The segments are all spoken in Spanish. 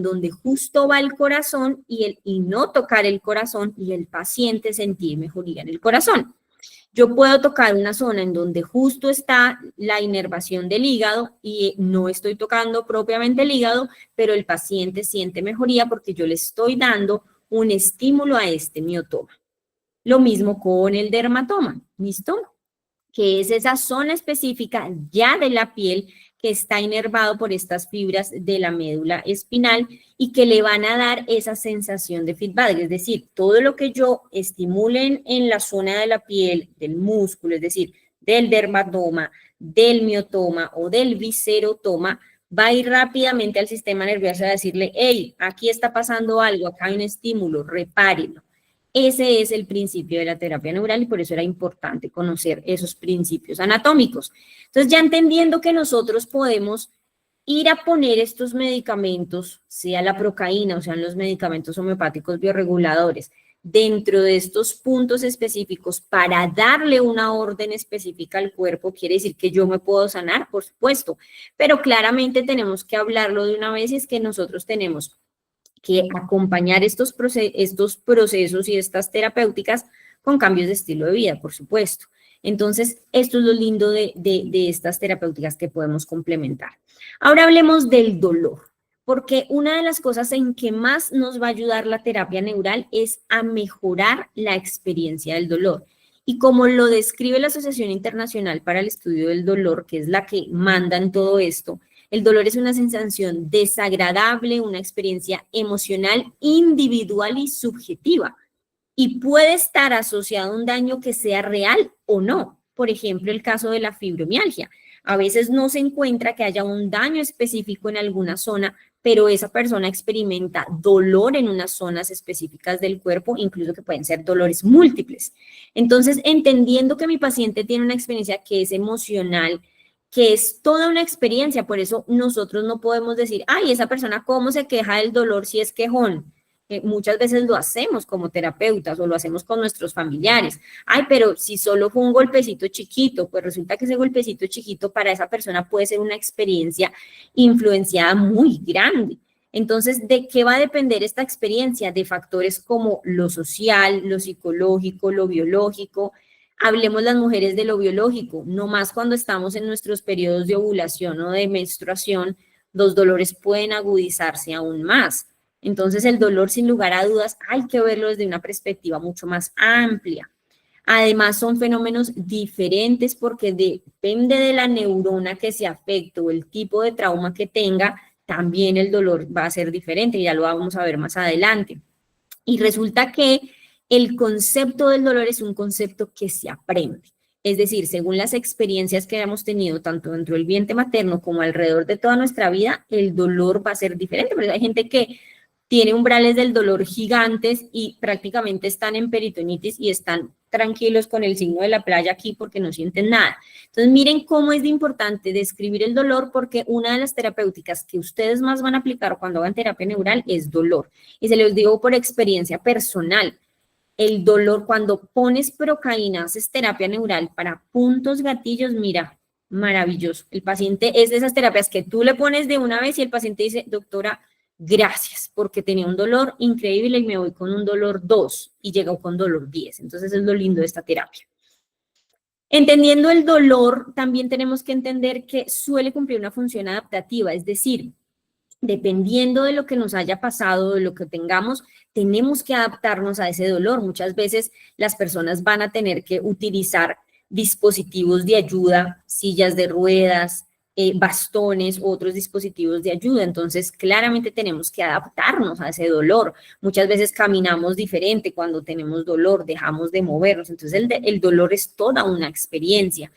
donde justo va el corazón y no tocar el corazón y el paciente sentir mejoría en el corazón. Yo puedo tocar una zona en donde justo está la inervación del hígado y no estoy tocando propiamente el hígado, pero el paciente siente mejoría porque yo le estoy dando un estímulo a este miotoma. Lo mismo con el dermatoma, ¿listo? Que es esa zona específica ya de la piel que está inervado por estas fibras de la médula espinal y que le van a dar esa sensación de feedback, es decir, todo lo que yo estimule en la zona de la piel, del músculo, es decir, del dermatoma, del miotoma o del viscerotoma, va a ir rápidamente al sistema nervioso a decirle, hey, aquí está pasando algo, acá hay un estímulo, repárelo. Ese es el principio de la terapia neural y por eso era importante conocer esos principios anatómicos. Entonces, ya entendiendo que nosotros podemos ir a poner estos medicamentos, sea la procaína o sean los medicamentos homeopáticos bioreguladores, dentro de estos puntos específicos para darle una orden específica al cuerpo, quiere decir que yo me puedo sanar, por supuesto, pero claramente tenemos que hablarlo de una vez y es que nosotros tenemos que acompañar estos procesos y estas terapéuticas con cambios de estilo de vida, por supuesto. Entonces, esto es lo lindo de estas terapéuticas que podemos complementar. Ahora hablemos del dolor, porque una de las cosas en que más nos va a ayudar la terapia neural es a mejorar la experiencia del dolor. Y como lo describe la Asociación Internacional para el Estudio del Dolor, que es la que manda en todo esto, el dolor es una sensación desagradable, una experiencia emocional, individual y subjetiva. Y puede estar asociado a un daño que sea real o no. Por ejemplo, el caso de la fibromialgia. A veces no se encuentra que haya un daño específico en alguna zona, pero esa persona experimenta dolor en unas zonas específicas del cuerpo, incluso que pueden ser dolores múltiples. Entonces, entendiendo que mi paciente tiene una experiencia que es emocional, que es toda una experiencia, por eso nosotros no podemos decir, ay, esa persona cómo se queja del dolor si es quejón. Muchas veces lo hacemos como terapeutas o lo hacemos con nuestros familiares. Ay, pero si solo fue un golpecito chiquito, pues resulta que ese golpecito chiquito para esa persona puede ser una experiencia influenciada muy grande. Entonces, ¿de qué va a depender esta experiencia? De factores como lo social, lo psicológico, lo biológico. Hablemos las mujeres de lo biológico, no más cuando estamos en nuestros periodos de ovulación o de menstruación, los dolores pueden agudizarse aún más. Entonces el dolor, sin lugar a dudas, hay que verlo desde una perspectiva mucho más amplia. Además, son fenómenos diferentes porque depende de la neurona que se afecte o el tipo de trauma que tenga, también el dolor va a ser diferente, ya lo vamos a ver más adelante. Y resulta que el concepto del dolor es un concepto que se aprende. Es decir, según las experiencias que hemos tenido, tanto dentro del vientre materno como alrededor de toda nuestra vida, el dolor va a ser diferente. Pero hay gente que tiene umbrales del dolor gigantes y prácticamente están en peritonitis y están tranquilos con el signo de la playa aquí porque no sienten nada. Entonces, miren cómo es de importante describir el dolor porque una de las terapéuticas que ustedes más van a aplicar cuando hagan terapia neural es dolor. Y se los digo por experiencia personal. El dolor, cuando pones procaína, haces terapia neural para puntos gatillos, mira, maravilloso. El paciente es de esas terapias que tú le pones de una vez y el paciente dice, doctora, gracias, porque tenía un dolor increíble y me voy con un dolor 2 y llegó con dolor 10. Entonces es lo lindo de esta terapia. Entendiendo el dolor, también tenemos que entender que suele cumplir una función adaptativa, es decir, dependiendo de lo que nos haya pasado, de lo que tengamos, tenemos que adaptarnos a ese dolor. Muchas veces las personas van a tener que utilizar dispositivos de ayuda, sillas de ruedas, bastones, otros dispositivos de ayuda. Entonces, claramente tenemos que adaptarnos a ese dolor. Muchas veces caminamos diferente cuando tenemos dolor, dejamos de movernos. Entonces, el dolor es toda una experiencia.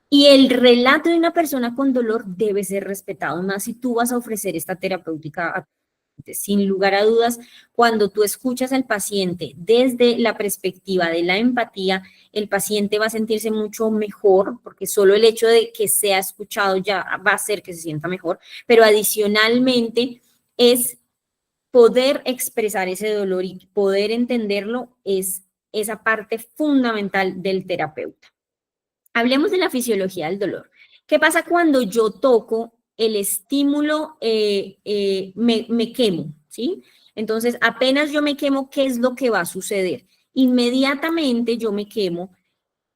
Y el relato de una persona con dolor debe ser respetado, más si tú vas a ofrecer esta terapéutica. Sin lugar a dudas, cuando tú escuchas al paciente desde la perspectiva de la empatía, el paciente va a sentirse mucho mejor, porque solo el hecho de que sea escuchado ya va a hacer que se sienta mejor, pero adicionalmente es poder expresar ese dolor y poder entenderlo es esa parte fundamental del terapeuta. Hablemos de la fisiología del dolor. ¿Qué pasa cuando yo toco el estímulo, me quemo, ¿sí? Entonces, apenas yo me quemo, ¿qué es lo que va a suceder? Inmediatamente yo me quemo,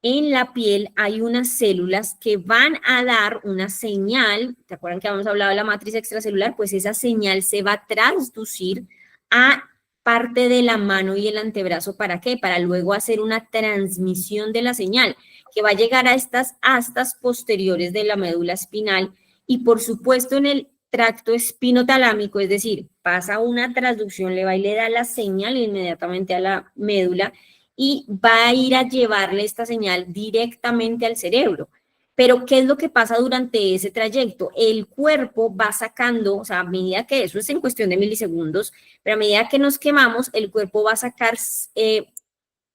en la piel hay unas células que van a dar una señal. ¿Te acuerdan que habíamos hablado de la matriz extracelular? Pues esa señal se va a transducir a parte de la mano y el antebrazo. ¿Para qué? Para luego hacer una transmisión de la señal que va a llegar a estas astas posteriores de la médula espinal y por supuesto en el tracto espinotalámico, es decir, pasa una transducción, le va y le da la señal inmediatamente a la médula y va a ir a llevarle esta señal directamente al cerebro. Pero, ¿qué es lo que pasa durante ese trayecto? El cuerpo va sacando, o sea, a medida que eso es en cuestión de milisegundos, pero a medida que nos quemamos, el cuerpo va a sacar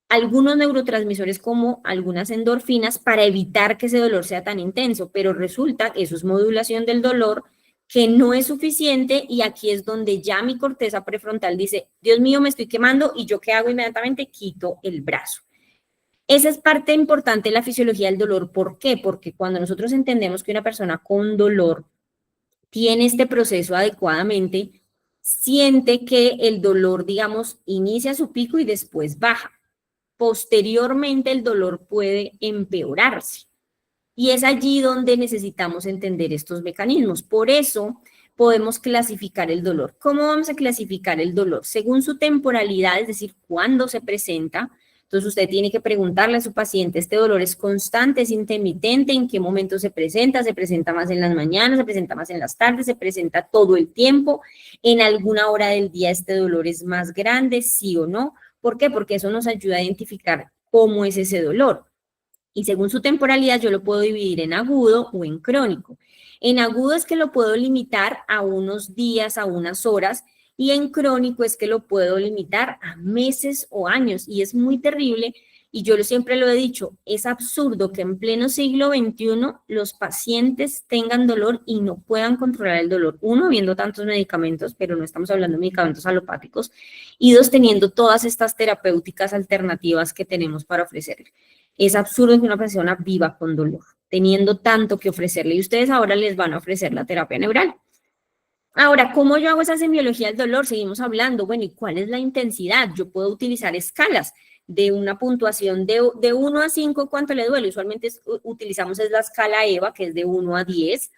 algunos neurotransmisores como algunas endorfinas para evitar que ese dolor sea tan intenso, pero resulta que eso es modulación del dolor que no es suficiente y aquí es donde ya mi corteza prefrontal dice, Dios mío, me estoy quemando y yo qué hago inmediatamente, quito el brazo. Esa es parte importante de la fisiología del dolor. ¿Por qué? Porque cuando nosotros entendemos que una persona con dolor tiene este proceso adecuadamente, siente que el dolor, digamos, inicia su pico y después baja. Posteriormente el dolor puede empeorarse. Y es allí donde necesitamos entender estos mecanismos. Por eso podemos clasificar el dolor. ¿Cómo vamos a clasificar el dolor? Según su temporalidad, es decir, cuándo se presenta. Entonces usted tiene que preguntarle a su paciente, ¿este dolor es constante, es intermitente? ¿En qué momento se presenta? ¿Se presenta más en las mañanas? ¿Se presenta más en las tardes? ¿Se presenta todo el tiempo? ¿En alguna hora del día este dolor es más grande? ¿Sí o no? ¿Por qué? Porque eso nos ayuda a identificar cómo es ese dolor. Y según su temporalidad yo lo puedo dividir en agudo o en crónico. En agudo es que lo puedo limitar a unos días, a unas horas, y en crónico es que lo puedo limitar a meses o años. Y es muy terrible, y yo siempre lo he dicho, es absurdo que en pleno siglo XXI los pacientes tengan dolor y no puedan controlar el dolor. Uno, viendo tantos medicamentos, pero no estamos hablando de medicamentos alopáticos, y dos, teniendo todas estas terapéuticas alternativas que tenemos para ofrecerle. Es absurdo que una persona viva con dolor, teniendo tanto que ofrecerle, y ustedes ahora les van a ofrecer la terapia neural. Ahora, ¿cómo yo hago esa semiología del dolor? Seguimos hablando, bueno, ¿y cuál es la intensidad? Yo puedo utilizar escalas de una puntuación de 1 a 5, ¿cuánto le duele? Usualmente utilizamos es la escala EVA, que es de 1 a 10,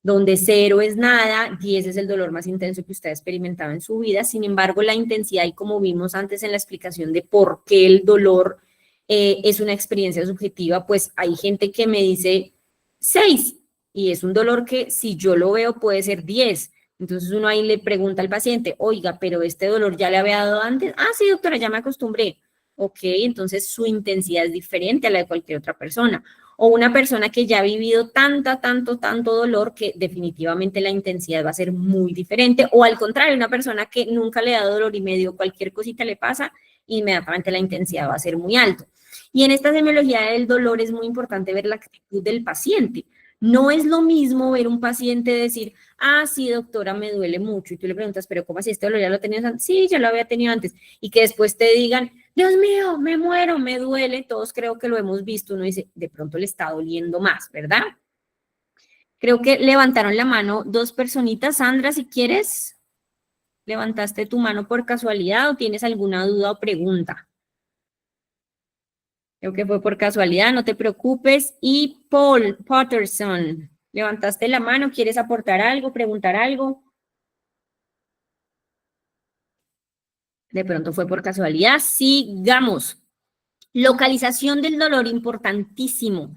donde 0 es nada, 10 es el dolor más intenso que usted ha experimentado en su vida. Sin embargo, la intensidad, y como vimos antes en la explicación de por qué el dolor es una experiencia subjetiva, pues hay gente que me dice 6 y es un dolor que si yo lo veo puede ser 10. Entonces uno ahí le pregunta al paciente, oiga, pero este dolor ya le había dado antes. Ah, sí, doctora, ya me acostumbré. Ok, entonces su intensidad es diferente a la de cualquier otra persona. O una persona que ya ha vivido tanto dolor que definitivamente la intensidad va a ser muy diferente. O al contrario, una persona que nunca le da dolor y medio cualquier cosita le pasa, inmediatamente la intensidad va a ser muy alta. Y en esta semiología del dolor es muy importante ver la actitud del paciente. No es lo mismo ver un paciente decir, ah, sí, doctora, me duele mucho. Y tú le preguntas, pero ¿cómo así? ¿Este dolor ya lo tenías antes? Sí, ya lo había tenido antes. Y que después te digan, Dios mío, me muero, me duele. Todos creo que lo hemos visto. Uno dice, de pronto le está doliendo más, ¿verdad? Creo que levantaron la mano dos personitas. Sandra, si quieres, ¿levantaste tu mano por casualidad o tienes alguna duda o pregunta? Creo que fue por casualidad, no te preocupes. Y Paul Patterson, ¿levantaste la mano? ¿Quieres aportar algo, preguntar algo? De pronto fue por casualidad. Sigamos. Localización del dolor, importantísimo.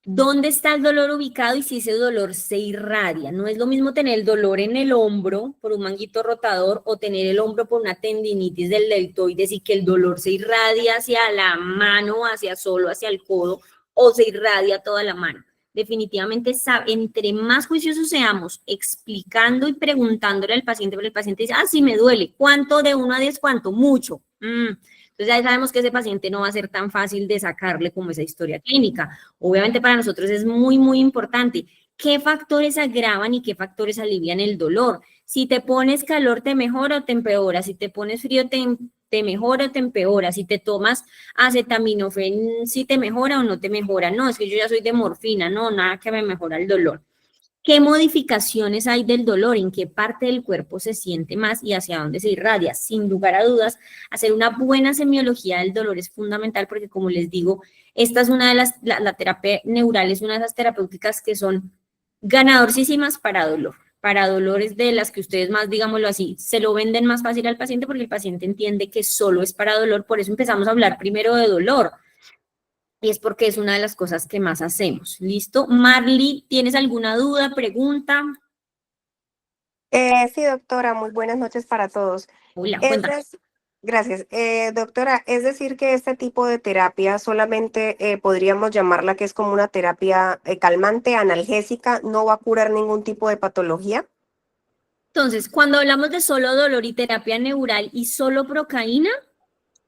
¿Dónde está el dolor ubicado y si ese dolor se irradia? No es lo mismo tener el dolor en el hombro por un manguito rotador o tener el hombro por una tendinitis del deltoides y que el dolor se irradia hacia la mano, hacia el codo o se irradia toda la mano. Definitivamente, entre más juiciosos seamos explicando y preguntándole al paciente, pero el paciente dice, ah, sí me duele. ¿Cuánto? De 1 a 10, ¿cuánto? Mucho. Entonces ya sabemos que ese paciente no va a ser tan fácil de sacarle como esa historia clínica. Obviamente para nosotros es muy importante qué factores agravan y qué factores alivian el dolor. Si te pones calor, te mejora o te empeora. Si te pones frío, te mejora o te empeora. Si te tomas acetaminofén, si te mejora o no te mejora. No, es que yo ya soy de morfina, no, nada que me mejora el dolor. ¿Qué modificaciones hay del dolor? ¿En qué parte del cuerpo se siente más y hacia dónde se irradia? Sin lugar a dudas, hacer una buena semiología del dolor es fundamental porque, como les digo, esta es una de la terapia neural es una de esas terapéuticas que son ganadorísimas para dolores de las que ustedes más, digámoslo así, se lo venden más fácil al paciente porque el paciente entiende que solo es para dolor, por eso empezamos a hablar primero de dolor. Y es porque es una de las cosas que más hacemos. ¿Listo? Marley, ¿tienes alguna duda, pregunta? Sí, doctora, muy buenas noches para todos. Hola, Es cuéntame. des- Gracias. Doctora, es decir que este tipo de terapia solamente podríamos llamarla que es como una terapia calmante, analgésica, no va a curar ningún tipo de patología. Entonces, cuando hablamos de solo dolor y terapia neural y solo procaína,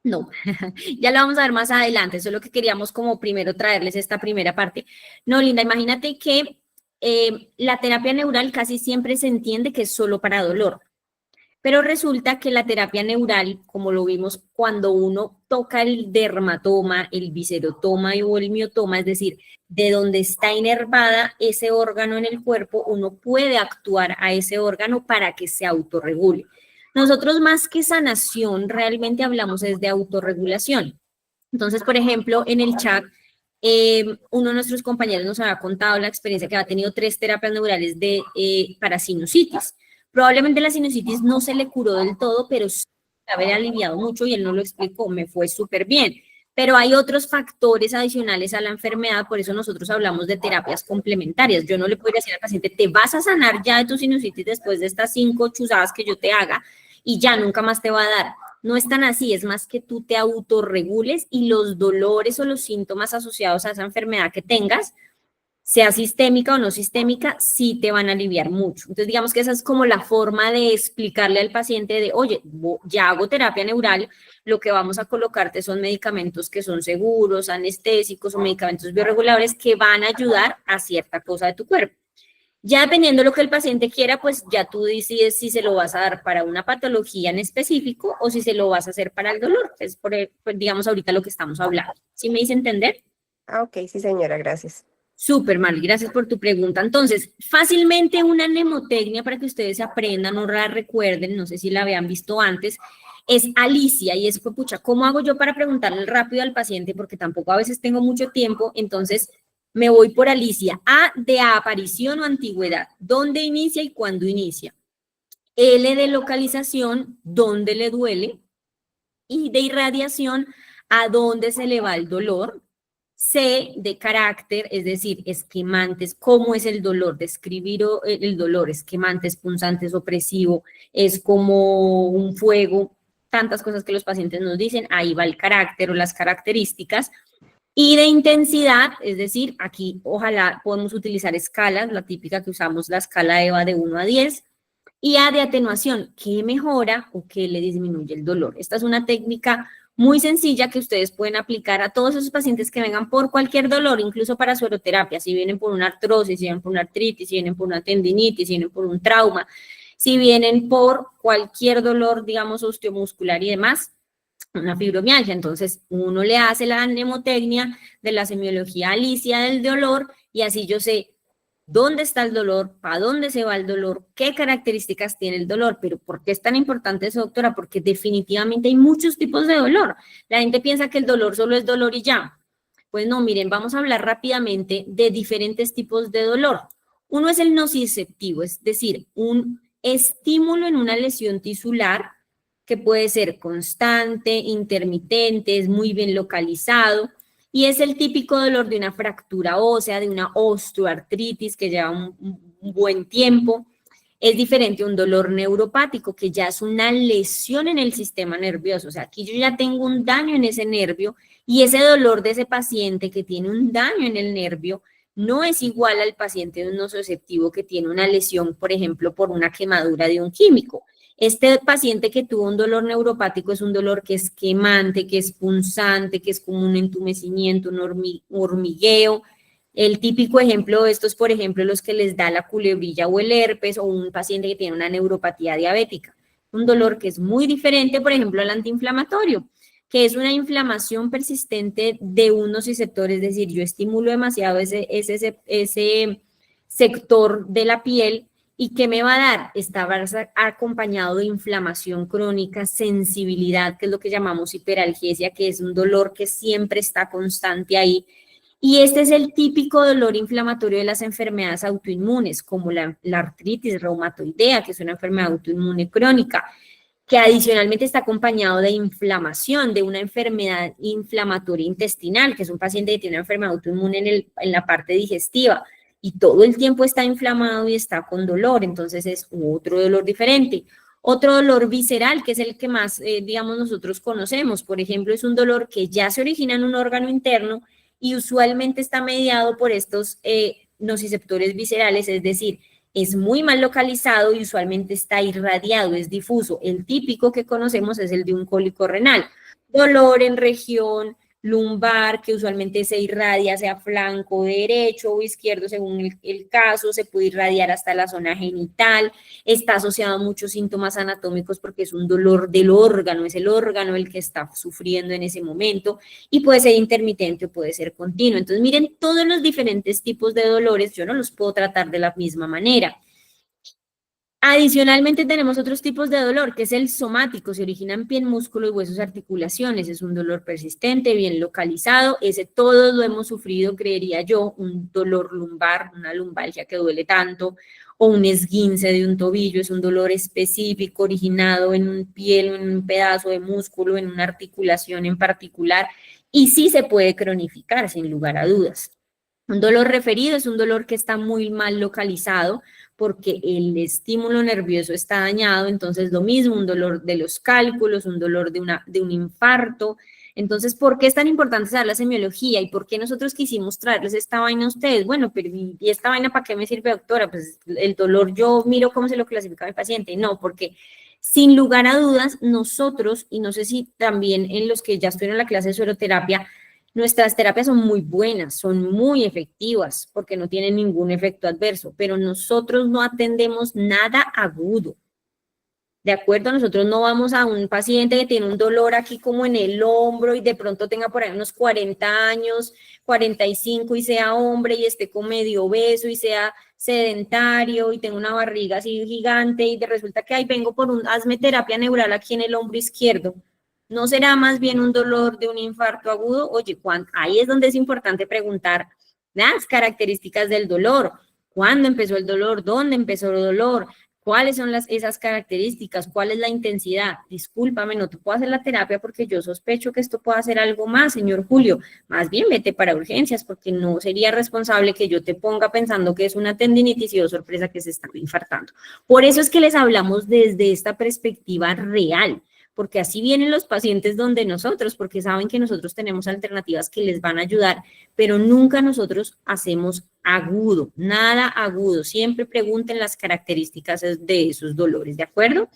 no, ya lo vamos a ver más adelante, eso es lo que queríamos como primero traerles esta primera parte. No, Linda, imagínate que la terapia neural casi siempre se entiende que es solo para dolor. Pero resulta que la terapia neural, como lo vimos cuando uno toca el dermatoma, el viscerotoma o el miotoma, es decir, de donde está inervada ese órgano en el cuerpo, uno puede actuar a ese órgano para que se autorregule. Nosotros más que sanación, realmente hablamos es de autorregulación. Entonces, por ejemplo, en el chat, uno de nuestros compañeros nos había contado la experiencia que había tenido 3 terapias neurales para sinusitis. Probablemente la sinusitis no se le curó del todo, pero sí había aliviado mucho y él nos lo explicó, me fue súper bien. Pero hay otros factores adicionales a la enfermedad, por eso nosotros hablamos de terapias complementarias. Yo no le podría decir al paciente, te vas a sanar ya de tu sinusitis después de estas 5 chuzadas que yo te haga y ya nunca más te va a dar. No es tan así, es más que tú te autorregules y los dolores o los síntomas asociados a esa enfermedad que tengas, sea sistémica o no sistémica, sí te van a aliviar mucho. Entonces, digamos que esa es como la forma de explicarle al paciente de, oye, ya hago terapia neural, lo que vamos a colocarte son medicamentos que son seguros, anestésicos o medicamentos bioreguladores que van a ayudar a cierta cosa de tu cuerpo. Ya dependiendo de lo que el paciente quiera, pues ya tú decides si se lo vas a dar para una patología en específico o si se lo vas a hacer para el dolor. Es pues, digamos, ahorita lo que estamos hablando. ¿Sí me hice entender? Ah, ok, sí, señora, gracias. Súper, mal, gracias por tu pregunta. Entonces, fácilmente una mnemotecnia para que ustedes aprendan o la recuerden, no sé si la habían visto antes, es Alicia y es, pues, pucha, ¿cómo hago yo para preguntarle rápido al paciente? Porque tampoco a veces tengo mucho tiempo, entonces me voy por Alicia. A de aparición o antigüedad, ¿dónde inicia y cuándo inicia? L de localización, ¿dónde le duele? Y de irradiación, ¿a dónde se le va el dolor? C de carácter, es decir, esquemantes, cómo es el dolor, describir el dolor, esquemantes, punzantes, opresivo, es como un fuego, tantas cosas que los pacientes nos dicen, ahí va el carácter o las características. Y de intensidad, es decir, aquí ojalá podemos utilizar escalas, la típica que usamos, la escala EVA de 1 a 10, y A de atenuación, ¿qué mejora o qué le disminuye el dolor? Esta es una técnica muy sencilla que ustedes pueden aplicar a todos esos pacientes que vengan por cualquier dolor, incluso para sueroterapia, si vienen por una artrosis, si vienen por una artritis, si vienen por una tendinitis, si vienen por un trauma, si vienen por cualquier dolor, digamos, osteomuscular y demás, una fibromialgia. Entonces, uno le hace la mnemotecnia de la semiología Alicia del dolor y así yo sé dónde está el dolor, para dónde se va el dolor, qué características tiene el dolor, pero ¿por qué es tan importante eso, doctora? Porque definitivamente hay muchos tipos de dolor. La gente piensa que el dolor solo es dolor y ya. Pues no, miren, vamos a hablar rápidamente de diferentes tipos de dolor. Uno es el nociceptivo, es decir, un estímulo en una lesión tisular que puede ser constante, intermitente, es muy bien localizado y es el típico dolor de una fractura ósea, de una osteoartritis que lleva un buen tiempo. Es diferente a un dolor neuropático, que ya es una lesión en el sistema nervioso. O sea, aquí yo ya tengo un daño en ese nervio y ese dolor de ese paciente que tiene un daño en el nervio no es igual al paciente de un nociceptivo que tiene una lesión, por ejemplo, por una quemadura de un químico. Este paciente que tuvo un dolor neuropático es un dolor que es quemante, que es punzante, que es como un entumecimiento, un hormigueo. El típico ejemplo de esto es, por ejemplo, los que les da la culebrilla o el herpes o un paciente que tiene una neuropatía diabética. Un dolor que es muy diferente, por ejemplo, al antiinflamatorio, que es una inflamación persistente de unos receptores, es decir, yo estimulo demasiado ese sector de la piel. ¿Y qué me va a dar? Está acompañado de inflamación crónica, sensibilidad, que es lo que llamamos hiperalgesia, que es un dolor que siempre está constante ahí. Y este es el típico dolor inflamatorio de las enfermedades autoinmunes, como la artritis reumatoidea, que es una enfermedad autoinmune crónica, que adicionalmente está acompañado de inflamación, de una enfermedad inflamatoria intestinal, que es un paciente que tiene una enfermedad autoinmune en la parte digestiva, y todo el tiempo está inflamado y está con dolor, entonces es otro dolor diferente. Otro dolor visceral, que es el que más, digamos, nosotros conocemos, por ejemplo, es un dolor que ya se origina en un órgano interno y usualmente está mediado por estos nociceptores viscerales, es decir, es muy mal localizado y usualmente está irradiado, es difuso. El típico que conocemos es el de un cólico renal. Dolor en región lumbar, que usualmente se irradia hacia flanco derecho o izquierdo según el caso, se puede irradiar hasta la zona genital, está asociado a muchos síntomas anatómicos porque es un dolor del órgano, es el órgano el que está sufriendo en ese momento y puede ser intermitente o puede ser continuo. Entonces miren todos los diferentes tipos de dolores, yo no los puedo tratar de la misma manera. Adicionalmente tenemos otros tipos de dolor, que es el somático, se origina en piel, músculo y huesos, articulaciones, es un dolor persistente, bien localizado, ese todos lo hemos sufrido, creería yo, un dolor lumbar, una lumbalgia que duele tanto, o un esguince de un tobillo, es un dolor específico originado en un piel, en un pedazo de músculo, en una articulación en particular, y sí se puede cronificar, sin lugar a dudas. Un dolor referido es un dolor que está muy mal localizado porque el estímulo nervioso está dañado, entonces lo mismo, un dolor de los cálculos, un dolor de un infarto. Entonces, ¿por qué es tan importante saber la semiología y por qué nosotros quisimos traerles esta vaina a ustedes? Bueno, pero ¿y esta vaina para qué me sirve, doctora? Pues el dolor yo miro cómo se lo clasifica mi paciente. No, porque sin lugar a dudas, nosotros, y no sé si también en los que ya estuvieron en la clase de sueroterapia, nuestras terapias son muy buenas, son muy efectivas porque no tienen ningún efecto adverso, pero nosotros no atendemos nada agudo. ¿De acuerdo? Nosotros no vamos a un paciente que tiene un dolor aquí como en el hombro y de pronto tenga por ahí unos 40 años, 45 y sea hombre y esté con medio obeso y sea sedentario y tenga una barriga así gigante y resulta que ahí vengo por hazme terapia neural aquí en el hombro izquierdo. ¿No será más bien un dolor de un infarto agudo? Oye, ahí es donde es importante preguntar las características del dolor. ¿Cuándo empezó el dolor? ¿Dónde empezó el dolor? ¿Cuáles son esas características? ¿Cuál es la intensidad? Discúlpame, no te puedo hacer la terapia porque yo sospecho que esto pueda ser algo más, señor Julio. Más bien vete para urgencias porque no sería responsable que yo te ponga pensando que es una tendinitis y sorpresa que se está infartando. Por eso es que les hablamos desde esta perspectiva real, porque así vienen los pacientes donde nosotros, porque saben que nosotros tenemos alternativas que les van a ayudar, pero nunca nosotros hacemos agudo, nada agudo. Siempre pregunten las características de esos dolores, ¿de acuerdo?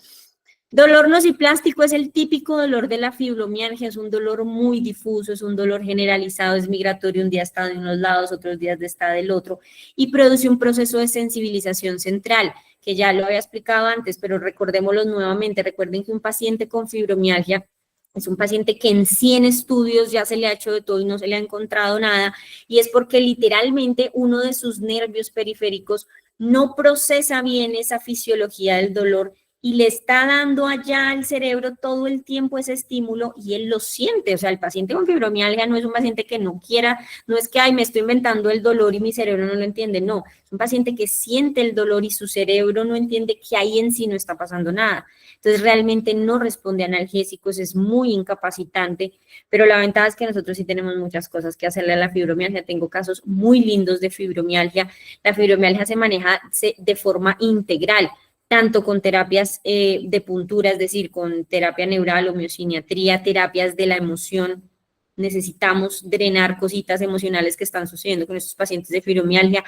Dolor nociplástico es el típico dolor de la fibromialgia, es un dolor muy difuso, es un dolor generalizado, es migratorio, un día está de unos lados, otros días está del otro, y produce un proceso de sensibilización central, que ya lo había explicado antes, pero recordémoslo nuevamente. Recuerden que un paciente con fibromialgia es un paciente que en 100 estudios ya se le ha hecho de todo y no se le ha encontrado nada, y es porque literalmente uno de sus nervios periféricos no procesa bien esa fisiología del dolor y le está dando allá al cerebro todo el tiempo ese estímulo y él lo siente. O sea, el paciente con fibromialgia no es un paciente que no quiera, no es que, ay, me estoy inventando el dolor y mi cerebro no lo entiende, no. Es un paciente que siente el dolor y su cerebro no entiende que ahí en sí no está pasando nada. Entonces, realmente no responde a analgésicos, es muy incapacitante, pero la ventaja es que nosotros sí tenemos muchas cosas que hacerle a la fibromialgia. Tengo casos muy lindos de fibromialgia. La fibromialgia se maneja de forma integral, tanto con terapias de puntura, es decir, con terapia neural, homeosiniatría, terapias de la emoción. Necesitamos drenar cositas emocionales que están sucediendo con estos pacientes de fibromialgia.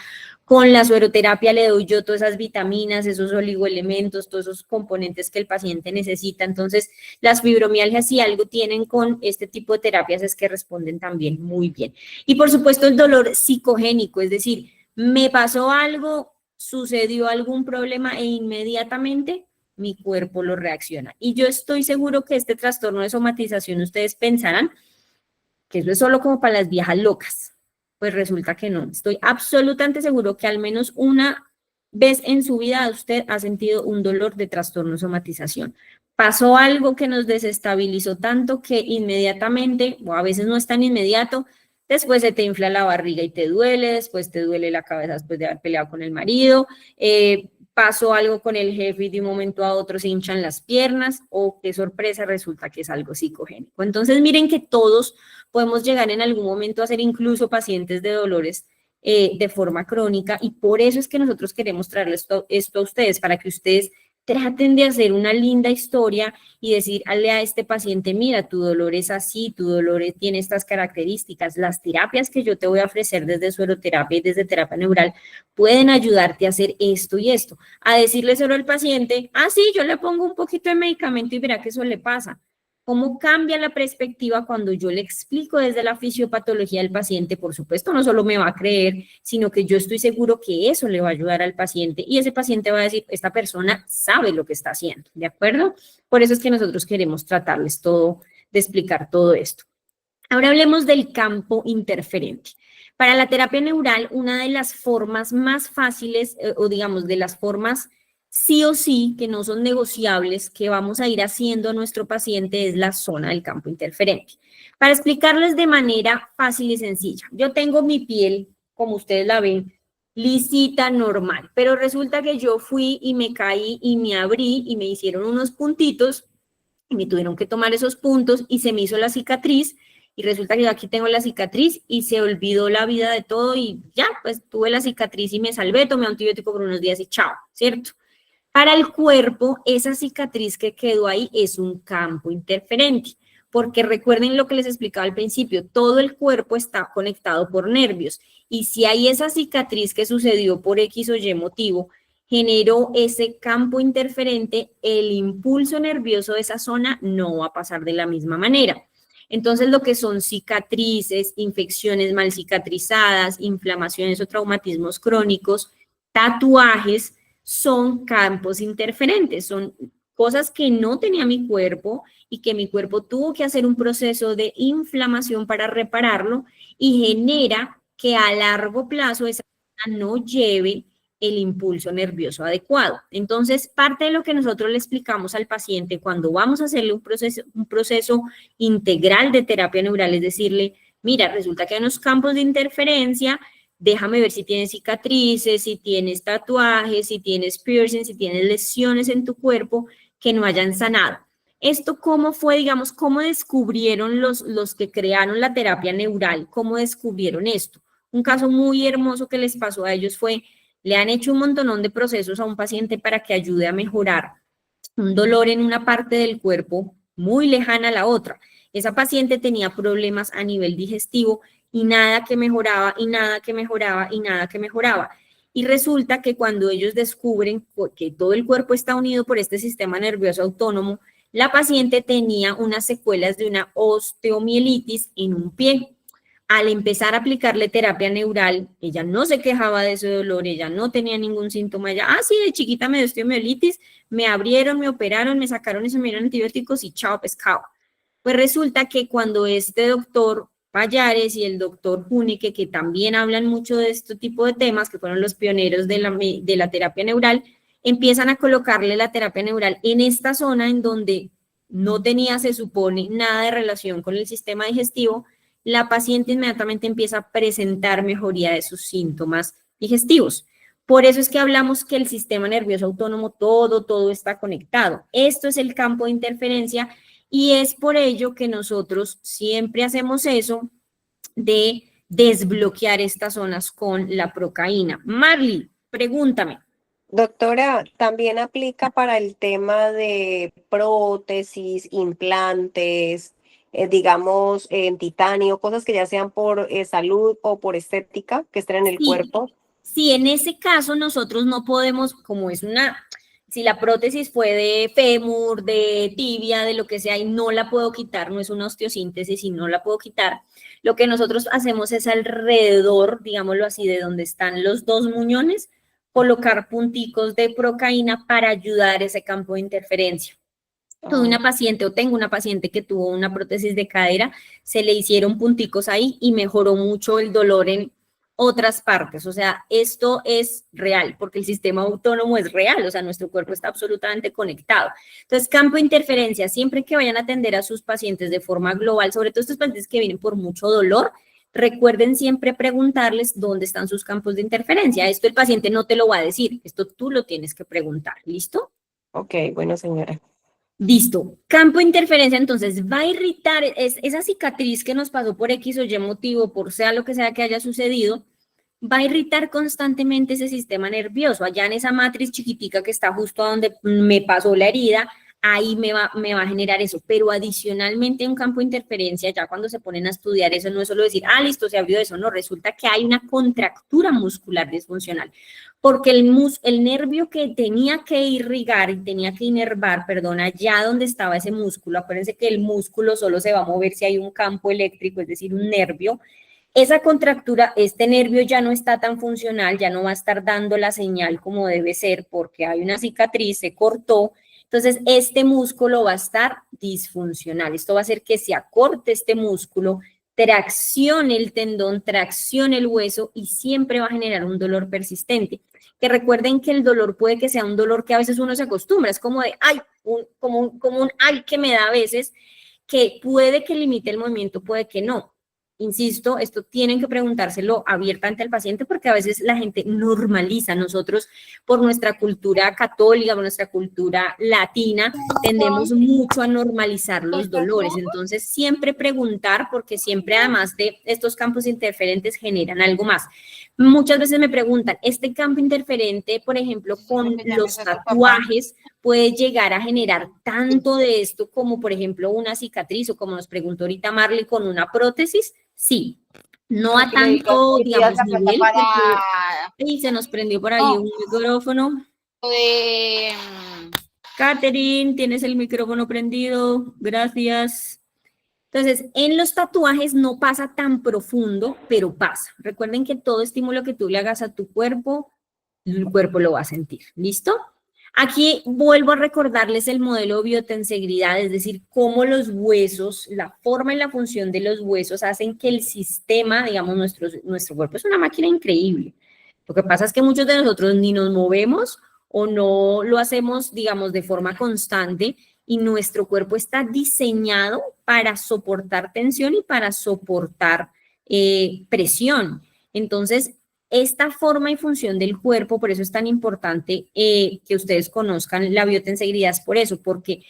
Con la sueroterapia le doy yo todas esas vitaminas, esos oligoelementos, todos esos componentes que el paciente necesita. Entonces, las fibromialgias, si algo tienen con este tipo de terapias, es que responden también muy bien. Y por supuesto, el dolor psicogénico, es decir, me pasó algo, sucedió algún problema e inmediatamente mi cuerpo lo reacciona. Y yo estoy seguro que este trastorno de somatización, ustedes pensarán que eso es solo como para las viejas locas. Pues resulta que no. Estoy absolutamente seguro que al menos una vez en su vida usted ha sentido un dolor de trastorno de somatización. Pasó algo que nos desestabilizó tanto que inmediatamente, o a veces no es tan inmediato, después se te infla la barriga y te duele, después te duele la cabeza después de haber peleado con el marido, pasó algo con el jefe y de un momento a otro se hinchan las piernas, o qué sorpresa, resulta que es algo psicogénico. Entonces miren que todos podemos llegar en algún momento a ser incluso pacientes de dolores de forma crónica, y por eso es que nosotros queremos traerles esto a ustedes, para que ustedes traten de hacer una linda historia y decirle a este paciente, mira, tu dolor es así, tu dolor tiene estas características, las terapias que yo te voy a ofrecer desde sueroterapia y desde terapia neural pueden ayudarte a hacer esto y esto. A decirle solo al paciente, ah, sí, yo le pongo un poquito de medicamento y verá que eso le pasa. ¿Cómo cambia la perspectiva cuando yo le explico desde la fisiopatología al paciente? Por supuesto, no solo me va a creer, sino que yo estoy seguro que eso le va a ayudar al paciente, y ese paciente va a decir, esta persona sabe lo que está haciendo, ¿de acuerdo? Por eso es que nosotros queremos tratarles todo, de explicar todo esto. Ahora hablemos del campo interferente. Para la terapia neural, una de las formas más fáciles, o digamos, de las formas sí o sí, que no son negociables, que vamos a ir haciendo a nuestro paciente, es la zona del campo interferente. Para explicarles de manera fácil y sencilla, yo tengo mi piel, como ustedes la ven, lisita, normal, pero resulta que yo fui y me caí y me abrí y me hicieron unos puntitos y me tuvieron que tomar esos puntos y se me hizo la cicatriz, y resulta que yo aquí tengo la cicatriz y se olvidó la vida de todo y ya, pues tuve la cicatriz y me salvé, tomé antibiótico por unos días y chao, ¿cierto? Para el cuerpo, esa cicatriz que quedó ahí es un campo interferente, porque recuerden lo que les explicaba al principio, todo el cuerpo está conectado por nervios, y si hay esa cicatriz que sucedió por X o Y motivo, generó ese campo interferente, el impulso nervioso de esa zona no va a pasar de la misma manera. Entonces, lo que son cicatrices, infecciones mal cicatrizadas, inflamaciones o traumatismos crónicos, tatuajes, son campos interferentes, son cosas que no tenía mi cuerpo y que mi cuerpo tuvo que hacer un proceso de inflamación para repararlo, y genera que a largo plazo esa persona no lleve el impulso nervioso adecuado. Entonces, parte de lo que nosotros le explicamos al paciente cuando vamos a hacerle un proceso integral de terapia neural es decirle, mira, resulta que hay unos campos de interferencia, déjame ver si tienes cicatrices, si tienes tatuajes, si tienes piercing, si tienes lesiones en tu cuerpo que no hayan sanado. Esto, ¿cómo fue, digamos, cómo descubrieron los que crearon la terapia neural? ¿Cómo descubrieron esto? Un caso muy hermoso que les pasó a ellos fue, le han hecho un montonón de procesos a un paciente para que ayude a mejorar un dolor en una parte del cuerpo muy lejana a la otra. Esa paciente tenía problemas a nivel digestivo y nada que mejoraba, y nada que mejoraba, y nada que mejoraba. Y resulta que cuando ellos descubren que todo el cuerpo está unido por este sistema nervioso autónomo, la paciente tenía unas secuelas de una osteomielitis en un pie. Al empezar a aplicarle terapia neural, ella no se quejaba de ese dolor, ella no tenía ningún síntoma, ella, sí, de chiquita me dio osteomielitis, me abrieron, me operaron, me sacaron y me dieron antibióticos y chao pescado. Pues resulta que cuando este doctor Pallares y el doctor Juneke, que también hablan mucho de este tipo de temas, que fueron los pioneros de la terapia neural, empiezan a colocarle la terapia neural en esta zona en donde no tenía, se supone, nada de relación con el sistema digestivo, la paciente inmediatamente empieza a presentar mejoría de sus síntomas digestivos. Por eso es que hablamos que el sistema nervioso autónomo, todo está conectado. Esto es el campo de interferencia, y es por ello que nosotros siempre hacemos eso de desbloquear estas zonas con la procaína. Marley, pregúntame. Doctora, ¿también aplica para el tema de prótesis, implantes, digamos, en titanio, cosas que ya sean por salud o por estética que estén en el Sí, cuerpo? sí, en ese caso nosotros no podemos, como es si la prótesis fue de fémur, de tibia, de lo que sea, y no la puedo quitar, no es una osteosíntesis y no la puedo quitar, lo que nosotros hacemos es alrededor, digámoslo así, de donde están los dos muñones, colocar punticos de procaína para ayudar ese campo de interferencia. Tuve Ah, una paciente o tengo una paciente que tuvo una prótesis de cadera, se le hicieron punticos ahí y mejoró mucho el dolor en otras partes. O sea, esto es real porque el sistema autónomo es real, o sea, nuestro cuerpo está absolutamente conectado. Entonces, campo de interferencia, siempre que vayan a atender a sus pacientes de forma global, sobre todo estos pacientes que vienen por mucho dolor, recuerden siempre preguntarles dónde están sus campos de interferencia. Esto el paciente no te lo va a decir, esto tú lo tienes que preguntar. ¿Listo? ok, bueno, señora. Listo. Campo de interferencia, entonces, va a irritar esa cicatriz que nos pasó por X o Y motivo, por sea lo que sea que haya sucedido, va a irritar constantemente ese sistema nervioso. Allá en esa matriz chiquitica que está justo donde me pasó la herida, ahí me va a generar eso. Pero adicionalmente un campo de interferencia, ya cuando se ponen a estudiar eso, no es solo decir, ah, listo, se abrió eso, no, resulta que hay una contractura muscular disfuncional porque el nervio que tenía que irrigar y tenía que inervar, perdón, allá donde estaba ese músculo, acuérdense que el músculo solo se va a mover si hay un campo eléctrico, es decir, un nervio, esa contractura, este nervio ya no está tan funcional, ya no va a estar dando la señal como debe ser porque hay una cicatriz, se cortó, entonces este músculo va a estar disfuncional, esto va a hacer que se acorte este músculo, traccione el tendón, traccione el hueso y siempre va a generar un dolor persistente que recuerden que el dolor puede que sea un dolor que a veces uno se acostumbra, es como de, ay, como un ay que me da a veces, que puede que limite el movimiento, puede que no. Insisto, esto tienen que preguntárselo abiertamente al paciente porque a veces la gente normaliza. Nosotros, por nuestra cultura católica, por nuestra cultura latina, tendemos mucho a normalizar los dolores. Entonces, siempre preguntar porque siempre, además de estos campos interferentes, generan algo más. Muchas veces me preguntan, ¿este campo interferente, por ejemplo, con los tatuajes, puede llegar a generar tanto de esto como, por ejemplo, una cicatriz o como nos preguntó ahorita Marley con una prótesis? Sí, no a tanto, digamos, nivel, porque ahí se nos prendió por ahí un micrófono. De Catherine, tienes el micrófono prendido, gracias. Entonces, en los tatuajes no pasa tan profundo, pero pasa. Recuerden que todo estímulo que tú le hagas a tu cuerpo, el cuerpo lo va a sentir. ¿Listo? Aquí vuelvo a recordarles el modelo de biotensegridad, es decir, cómo los huesos, la forma y la función de los huesos hacen que el sistema, digamos, nuestro cuerpo es una máquina increíble. Lo que pasa es que muchos de nosotros ni nos movemos o no lo hacemos, digamos, de forma constante y nuestro cuerpo está diseñado para soportar tensión y para soportar presión. Entonces, esta forma y función del cuerpo, por eso es tan importante que ustedes conozcan la biotensegridad, es por eso, porque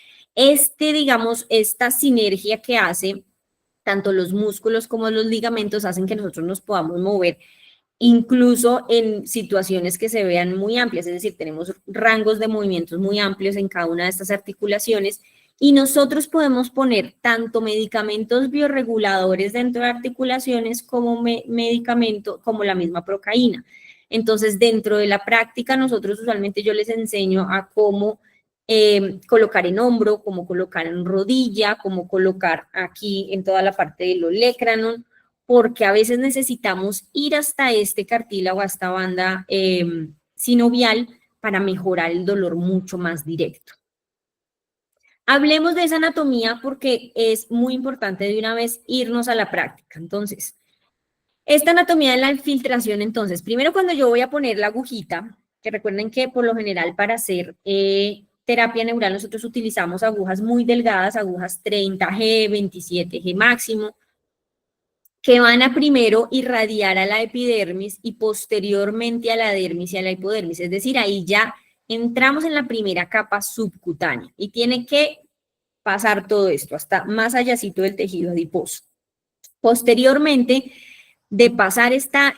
digamos, esta sinergia que hace tanto los músculos como los ligamentos hacen que nosotros nos podamos mover incluso en situaciones que se vean muy amplias, es decir, tenemos rangos de movimientos muy amplios en cada una de estas articulaciones y nosotros podemos poner tanto medicamentos bioreguladores dentro de articulaciones como medicamento, como la misma procaína. Entonces, dentro de la práctica, nosotros usualmente yo les enseño a cómo colocar en hombro, cómo colocar en rodilla, cómo colocar aquí en toda la parte del olecranon, porque a veces necesitamos ir hasta este cartílago, a esta banda sinovial para mejorar el dolor mucho más directo. Hablemos de esa anatomía porque es muy importante de una vez irnos a la práctica. Entonces, esta anatomía de la infiltración, entonces, primero cuando yo voy a poner la agujita, que recuerden que por lo general para hacer terapia neural nosotros utilizamos agujas muy delgadas, agujas 30G, 27G máximo, que van a primero irradiar a la epidermis y posteriormente a la dermis y a la hipodermis. Es decir, ahí ya entramos en la primera capa subcutánea y tiene que pasar todo esto hasta más allácito del tejido adiposo. Posteriormente, de pasar esta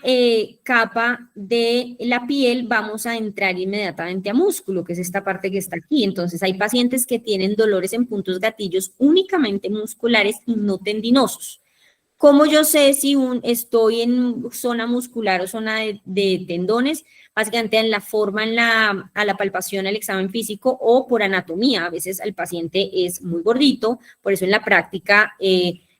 capa de la piel, vamos a entrar inmediatamente a músculo, que es esta parte que está aquí. Entonces, hay pacientes que tienen dolores en puntos gatillos únicamente musculares y no tendinosos. ¿Cómo yo sé si estoy en zona muscular o zona de tendones? Básicamente en la forma, a la palpación, al examen físico o por anatomía. A veces el paciente es muy gordito, por eso en la práctica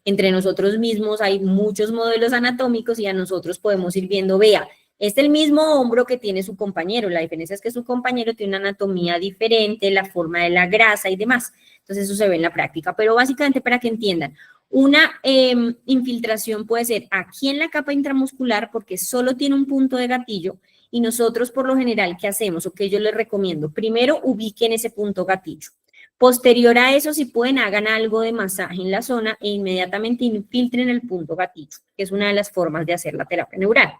entre nosotros mismos hay muchos modelos anatómicos y a nosotros podemos ir viendo, vea, es el mismo hombro que tiene su compañero. La diferencia es que su compañero tiene una anatomía diferente, la forma de la grasa y demás. Entonces eso se ve en la práctica, pero básicamente para que entiendan, una infiltración puede ser aquí en la capa intramuscular porque solo tiene un punto de gatillo y nosotros por lo general, ¿qué hacemos? O que yo les recomiendo, primero ubiquen ese punto gatillo. Posterior a eso, si pueden, hagan algo de masaje en la zona e inmediatamente infiltren el punto gatillo, que es una de las formas de hacer la terapia neural.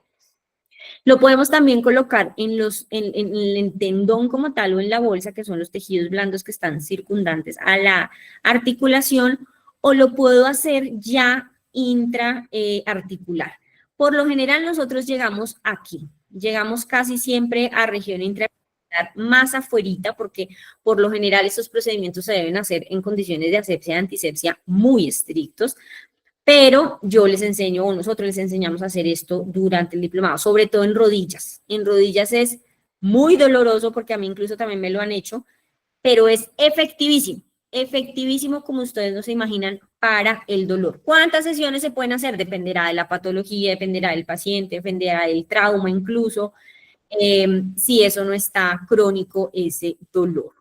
Lo podemos también colocar en el tendón como tal o en la bolsa, que son los tejidos blandos que están circundantes a la articulación, o lo puedo hacer ya intraarticular. Por lo general nosotros llegamos aquí, llegamos casi siempre a región intraarticular más afuerita, porque por lo general estos procedimientos se deben hacer en condiciones de asepsia y antisepsia muy estrictos, pero yo les enseño, o nosotros les enseñamos a hacer esto durante el diplomado, sobre todo en rodillas. En rodillas es muy doloroso porque a mí incluso también me lo han hecho, pero es efectivísimo como ustedes no se imaginan para el dolor. ¿Cuántas sesiones se pueden hacer? Dependerá de la patología, dependerá del paciente, dependerá del trauma incluso, si eso no está crónico, ese dolor.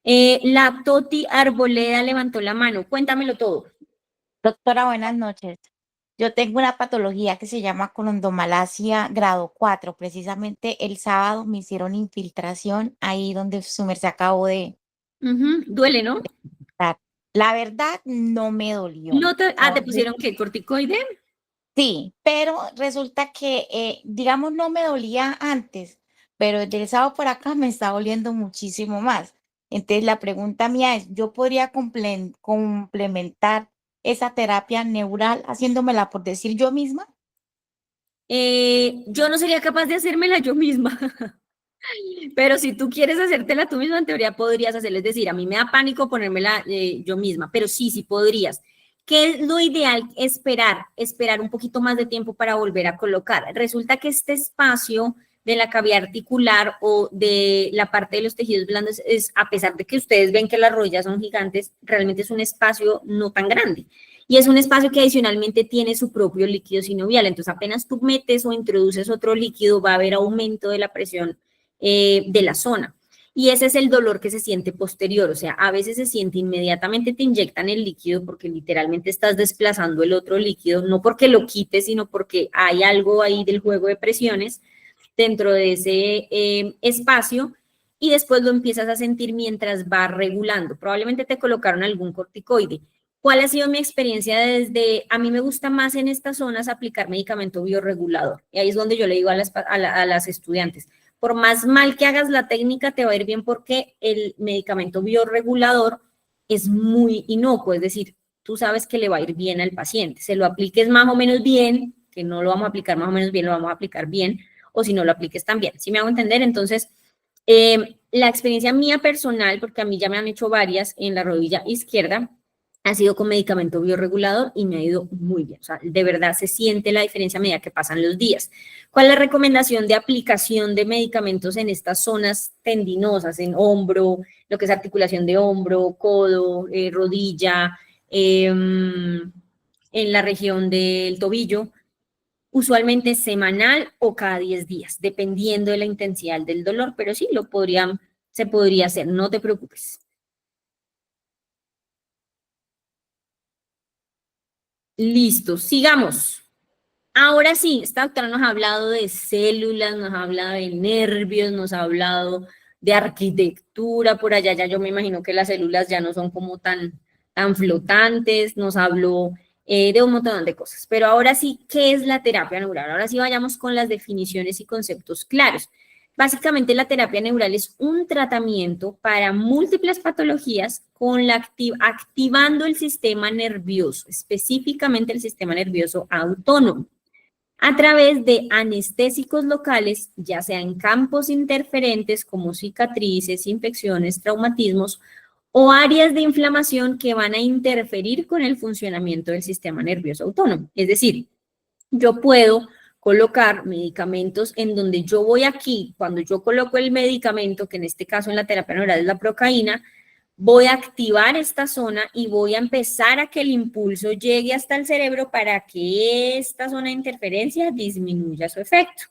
La Toti Arboleda levantó la mano, cuéntamelo todo. Doctora, buenas noches. Yo tengo una patología que se llama colondomalacia grado 4. Precisamente el sábado me hicieron infiltración ahí donde su merced acabó de Duele, ¿no? dar. La verdad, no me dolió. No te, ¿te pusieron qué? ¿Corticoide? Sí, pero resulta que, digamos, no me dolía antes, pero desde el sábado por acá me está doliendo muchísimo más. Entonces, la pregunta mía es, ¿yo podría complementar esa terapia neural haciéndomela por decir yo misma? Yo no sería capaz de hacérmela yo misma, pero si tú quieres hacértela tú misma, en teoría podrías hacerla. Es decir, a mí me da pánico ponérmela yo misma, pero sí podrías. ¿Qué es lo ideal? Esperar un poquito más de tiempo para volver a colocar. Resulta que este espacio de la cavidad articular o de la parte de los tejidos blandos es, a pesar de que ustedes ven que las rodillas son gigantes, realmente es un espacio no tan grande. Y es un espacio que adicionalmente tiene su propio líquido sinovial. Entonces, apenas tú metes o introduces otro líquido, va a haber aumento de la presión de la zona. Y ese es el dolor que se siente posterior, o sea, a veces se siente inmediatamente, te inyectan el líquido porque literalmente estás desplazando el otro líquido, no porque lo quites, sino porque hay algo ahí del juego de presiones dentro de ese espacio y después lo empiezas a sentir mientras va regulando. Probablemente te colocaron algún corticoide. ¿Cuál ha sido mi experiencia desde, a mí me gusta más en estas zonas aplicar medicamento biorregulador? Y ahí es donde yo le digo a las estudiantes, por más mal que hagas la técnica, te va a ir bien porque el medicamento biorregulador es muy inocuo, es decir, tú sabes que le va a ir bien al paciente. Se lo apliques más o menos bien, que no lo vamos a aplicar más o menos bien, lo vamos a aplicar bien, o si no lo apliques también. ¿Sí me hago entender? Entonces, la experiencia mía personal, porque a mí ya me han hecho varias en la rodilla izquierda, ha sido con medicamento biorregulador y me ha ido muy bien. O sea, de verdad se siente la diferencia a medida que pasan los días. ¿Cuál es la recomendación de aplicación de medicamentos en estas zonas tendinosas, en hombro, lo que es articulación de hombro, codo, rodilla, en la región del tobillo? Usualmente semanal o cada 10 días, dependiendo de la intensidad del dolor, pero sí, se podría hacer, no te preocupes. Listo, sigamos. Ahora sí, esta doctora nos ha hablado de células, nos ha hablado de nervios, nos ha hablado de arquitectura, por allá ya yo me imagino que las células ya no son como tan flotantes, nos habló de un montón de cosas. Pero ahora sí, ¿qué es la terapia neural? Ahora sí vayamos con las definiciones y conceptos claros. Básicamente la terapia neural es un tratamiento para múltiples patologías con activando el sistema nervioso, específicamente el sistema nervioso autónomo, a través de anestésicos locales, ya sea en campos interferentes como cicatrices, infecciones, traumatismos o áreas de inflamación que van a interferir con el funcionamiento del sistema nervioso autónomo. Es decir, yo puedo colocar medicamentos en donde yo voy aquí, cuando yo coloco el medicamento, que en este caso en la terapia neural es la procaína, voy a activar esta zona y voy a empezar a que el impulso llegue hasta el cerebro para que esta zona de interferencia disminuya su efecto.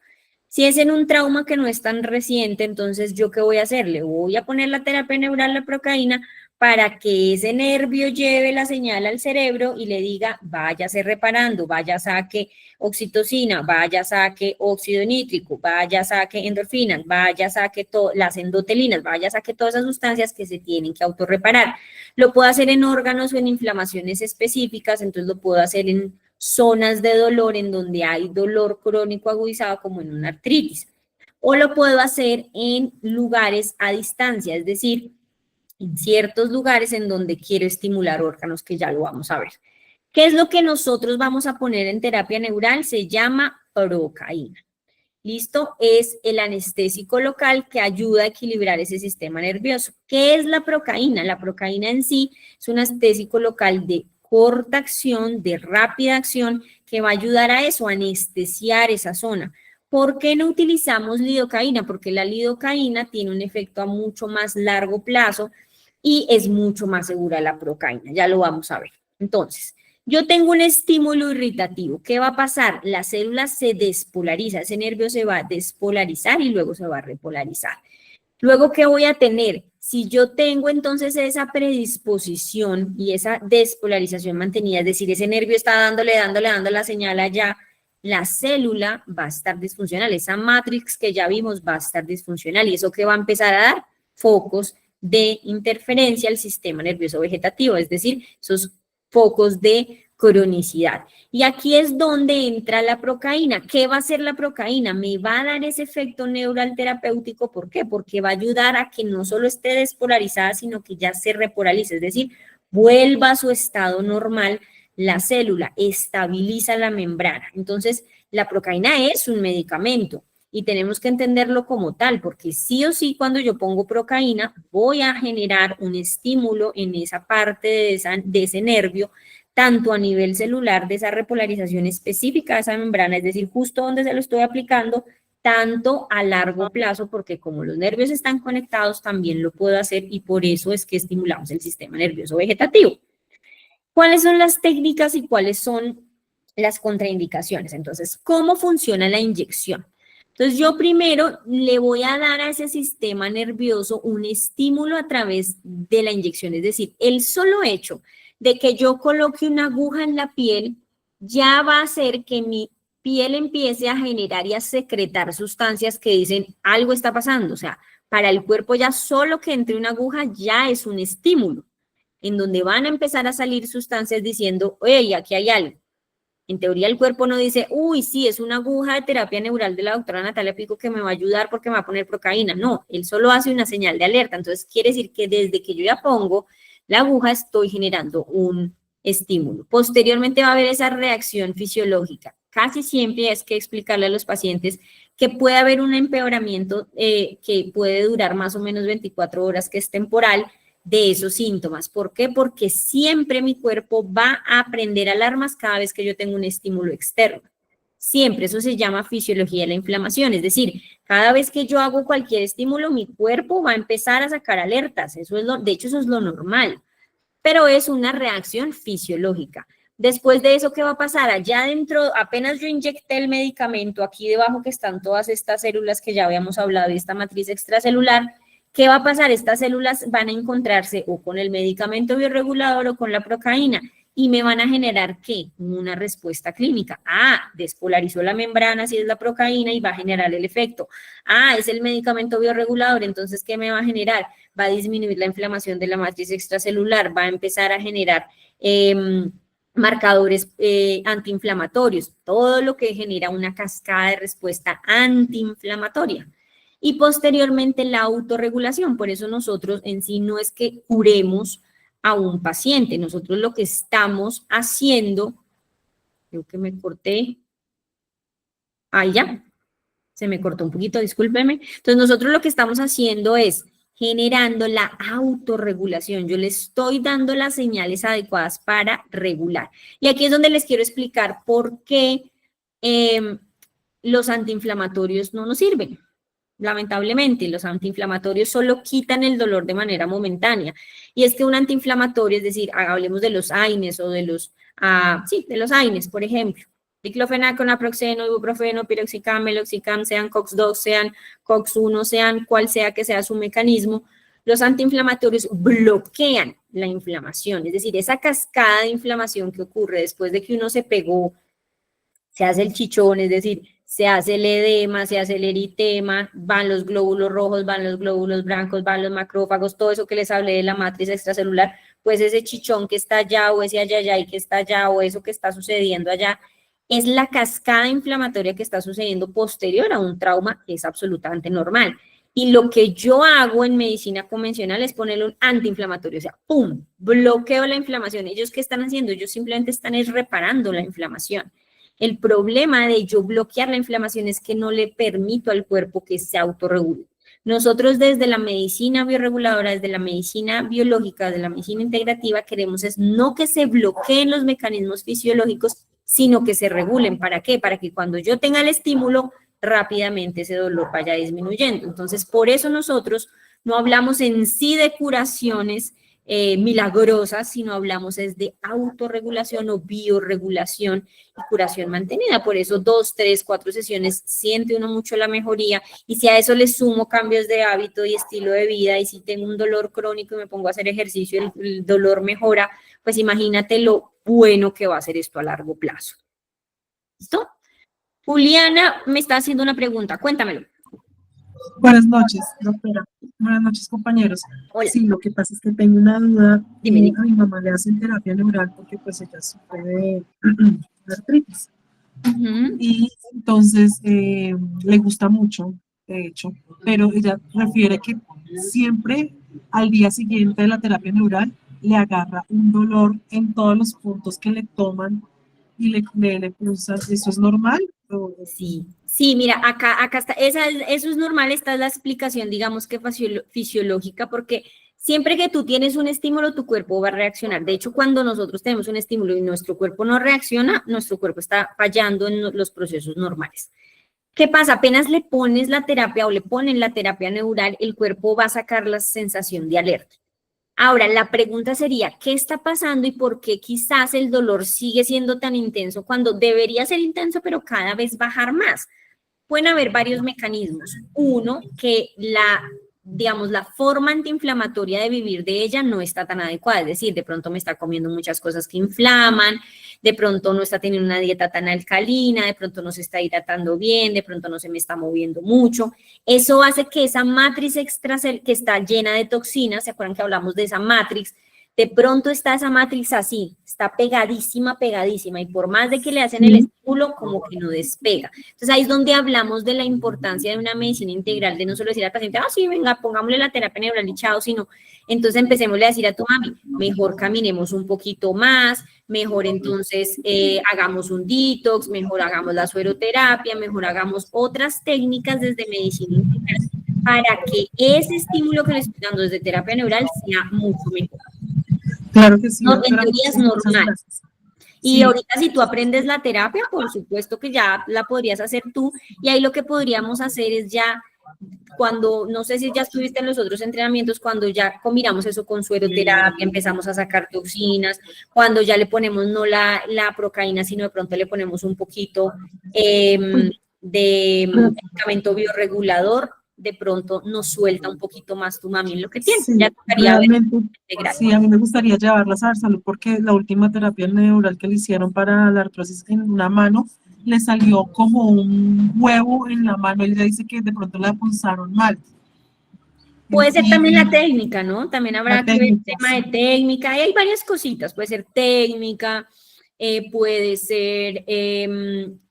Si es en un trauma que no es tan reciente, entonces ¿yo qué voy a hacer? Le voy a poner la terapia neural, la procaína, para que ese nervio lleve la señal al cerebro y le diga, váyase reparando, vaya saque oxitocina, vaya saque óxido nítrico, vaya saque endorfinas, vaya saque las endotelinas, vaya saque todas esas sustancias que se tienen que autorreparar. Lo puedo hacer en órganos o en inflamaciones específicas, entonces lo puedo hacer en zonas de dolor en donde hay dolor crónico agudizado como en una artritis. O lo puedo hacer en lugares a distancia, es decir, en ciertos lugares en donde quiero estimular órganos, que ya lo vamos a ver. ¿Qué es lo que nosotros vamos a poner en terapia neural? Se llama procaína. ¿Listo? Es el anestésico local que ayuda a equilibrar ese sistema nervioso. ¿Qué es la procaína? La procaína en sí es un anestésico local de corta acción, de rápida acción, que va a ayudar a eso, a anestesiar esa zona. ¿Por qué no utilizamos lidocaína? Porque la lidocaína tiene un efecto a mucho más largo plazo y es mucho más segura la procaína. Ya lo vamos a ver. Entonces, yo tengo un estímulo irritativo. ¿Qué va a pasar? La célula se despolariza, ese nervio se va a despolarizar y luego se va a repolarizar. Luego, ¿qué voy a tener? Si yo tengo entonces esa predisposición y esa despolarización mantenida, es decir, ese nervio está dando la señal allá, la célula va a estar disfuncional, esa matrix que ya vimos va a estar disfuncional y eso que va a empezar a dar focos de interferencia al sistema nervioso vegetativo, es decir, esos focos de cronicidad. Y aquí es donde entra la procaína. ¿Qué va a hacer la procaína? Me va a dar ese efecto neural terapéutico. ¿Por qué? Porque va a ayudar a que no solo esté despolarizada, sino que ya se repolarice, es decir, vuelva a su estado normal la célula, estabiliza la membrana. Entonces, la procaína es un medicamento y tenemos que entenderlo como tal, porque sí o sí cuando yo pongo procaína voy a generar un estímulo en esa parte de ese nervio, tanto a nivel celular de esa repolarización específica de esa membrana, es decir, justo donde se lo estoy aplicando, tanto a largo plazo, porque como los nervios están conectados, también lo puedo hacer y por eso es que estimulamos el sistema nervioso vegetativo. ¿Cuáles son las técnicas y cuáles son las contraindicaciones? Entonces, ¿cómo funciona la inyección? Entonces, yo primero le voy a dar a ese sistema nervioso un estímulo a través de la inyección, es decir, el solo hecho de que yo coloque una aguja en la piel ya va a hacer que mi piel empiece a generar y a secretar sustancias que dicen algo está pasando, o sea, para el cuerpo ya solo que entre una aguja ya es un estímulo, en donde van a empezar a salir sustancias diciendo, oye, aquí hay algo. En teoría el cuerpo no dice, uy, sí, es una aguja de terapia neural de la doctora Natalia Pico que me va a ayudar porque me va a poner procaína. No, él solo hace una señal de alerta. Entonces quiere decir que desde que yo ya pongo la aguja estoy generando un estímulo. Posteriormente va a haber esa reacción fisiológica. Casi siempre es que explicarle a los pacientes que puede haber un empeoramiento que puede durar más o menos 24 horas, que es temporal, de esos síntomas. ¿Por qué? Porque siempre mi cuerpo va a prender alarmas cada vez que yo tengo un estímulo externo. Siempre, eso se llama fisiología de la inflamación, es decir, cada vez que yo hago cualquier estímulo, mi cuerpo va a empezar a sacar alertas, de hecho eso es lo normal, pero es una reacción fisiológica. Después de eso, ¿qué va a pasar? Allá adentro, apenas yo inyecté el medicamento, aquí debajo que están todas estas células que ya habíamos hablado y esta matriz extracelular, ¿qué va a pasar? Estas células van a encontrarse o con el medicamento bioregulador o con la procaína y me van a generar, ¿qué? Una respuesta clínica. Ah, despolarizó la membrana si es la procaína y va a generar el efecto. Ah, es el medicamento bioregulador, entonces, ¿qué me va a generar? Va a disminuir la inflamación de la matriz extracelular, va a empezar a generar marcadores antiinflamatorios, todo lo que genera una cascada de respuesta antiinflamatoria. Y posteriormente la autorregulación, por eso nosotros en sí no es que curemos a un paciente, nosotros lo que estamos haciendo, creo que me corté, ahí ya, se me cortó un poquito, discúlpenme. Entonces nosotros lo que estamos haciendo es generando la autorregulación, yo le estoy dando las señales adecuadas para regular. Y aquí es donde les quiero explicar por qué los antiinflamatorios no nos sirven. Lamentablemente, los antiinflamatorios solo quitan el dolor de manera momentánea. Y es que un antiinflamatorio, es decir, hablemos de los AINES o de los, de los AINES, por ejemplo. Diclofenaco, naproxeno, ibuprofeno, piroxicam, meloxicam, sean COX-2, sean COX-1, sean cual sea que sea su mecanismo, Los antiinflamatorios bloquean la inflamación, es decir, esa cascada de inflamación que ocurre después de que uno se pegó, se hace el chichón, es decir, se hace el edema, se hace el eritema, van los glóbulos rojos, van los glóbulos blancos, van los macrófagos, todo eso que les hablé de la matriz extracelular, pues ese chichón que está allá o ese ayayay que está allá o eso que está sucediendo allá, es la cascada inflamatoria que está sucediendo posterior a un trauma que es absolutamente normal. Y lo que yo hago en medicina convencional es ponerle un antiinflamatorio, o sea, ¡pum!, bloqueo la inflamación. ¿Ellos qué están haciendo? Ellos simplemente están reparando la inflamación. El problema de yo bloquear la inflamación es que no le permito al cuerpo que se autorregule. Nosotros desde la medicina bioreguladora, desde la medicina biológica, desde la medicina integrativa, queremos es no que se bloqueen los mecanismos fisiológicos, sino que se regulen. ¿Para qué? Para que cuando yo tenga el estímulo, rápidamente ese dolor vaya disminuyendo. Entonces, por eso nosotros no hablamos en sí de curaciones milagrosas, sino hablamos es de autorregulación o biorregulación y curación mantenida. Por eso 2, 3, 4 sesiones siente uno mucho la mejoría, y si a eso le sumo cambios de hábito y estilo de vida, y si tengo un dolor crónico y me pongo a hacer ejercicio, el dolor mejora, pues imagínate lo bueno que va a ser esto a largo plazo. ¿Listo? Juliana me está haciendo una pregunta, cuéntamelo. Buenas noches, doctora. Buenas noches, compañeros. Hola. Sí, lo que pasa es que tengo una duda. Dime. A mi mamá le hacen terapia neural porque pues ella sufre de artritis. Y entonces le gusta mucho, de hecho, pero ella refiere que siempre al día siguiente de la terapia neural le agarra un dolor en todos los puntos que le toman y le pulsan. ¿Eso es normal? Sí, mira, acá está, eso es normal, esta es la explicación, digamos que fisiológica, porque siempre que tú tienes un estímulo, tu cuerpo va a reaccionar. De hecho, cuando nosotros tenemos un estímulo y nuestro cuerpo no reacciona, nuestro cuerpo está fallando en los procesos normales. ¿Qué pasa? Apenas le pones la terapia o le ponen la terapia neural, el cuerpo va a sacar la sensación de alerta. Ahora, la pregunta sería, ¿qué está pasando y por qué quizás el dolor sigue siendo tan intenso cuando debería ser intenso, pero cada vez bajar más? Pueden haber varios mecanismos. Uno, que digamos, la forma antiinflamatoria de vivir de ella no está tan adecuada, es decir, de pronto me está comiendo muchas cosas que inflaman, de pronto no está teniendo una dieta tan alcalina, de pronto no se está hidratando bien, de pronto no se me está moviendo mucho. Eso hace que esa matriz extracelular que está llena de toxinas, ¿se acuerdan que hablamos de esa matriz? De pronto está esa matriz así, está pegadísima, y por más de que le hacen el estímulo, como que no despega. Entonces ahí es donde hablamos de la importancia de una medicina integral, de no solo decir al paciente, sí, venga, pongámosle la terapia neural y chao, sino entonces empecémosle a decir a tu mami, mejor caminemos un poquito más, mejor entonces hagamos un detox, mejor hagamos la sueroterapia, mejor hagamos otras técnicas desde medicina integral para que ese estímulo que le estoy dando desde terapia neural sea mucho mejor. Claro que sí. No, en teoría es normal. Y sí. ahorita si tú aprendes la terapia, por supuesto que ya la podrías hacer tú, y ahí lo que podríamos hacer es ya, cuando, no sé si ya estuviste en los otros entrenamientos, cuando ya combinamos eso con sueroterapia, empezamos a sacar toxinas, cuando ya le ponemos no la procaína, sino de pronto le ponemos un poquito de medicamento bioregulador, de pronto nos suelta un poquito más tu mami en lo que tiene. Sí, ya realmente, sí, a mí me gustaría llevarlas a ver salud porque la última terapia neural que le hicieron para la artrosis en una mano, le salió como un huevo en la mano y ella dice que de pronto la pulsaron mal. Puede ser también la técnica, ¿no? También habrá que ver el tema de técnica, y hay varias cositas, puede ser técnica, puede ser,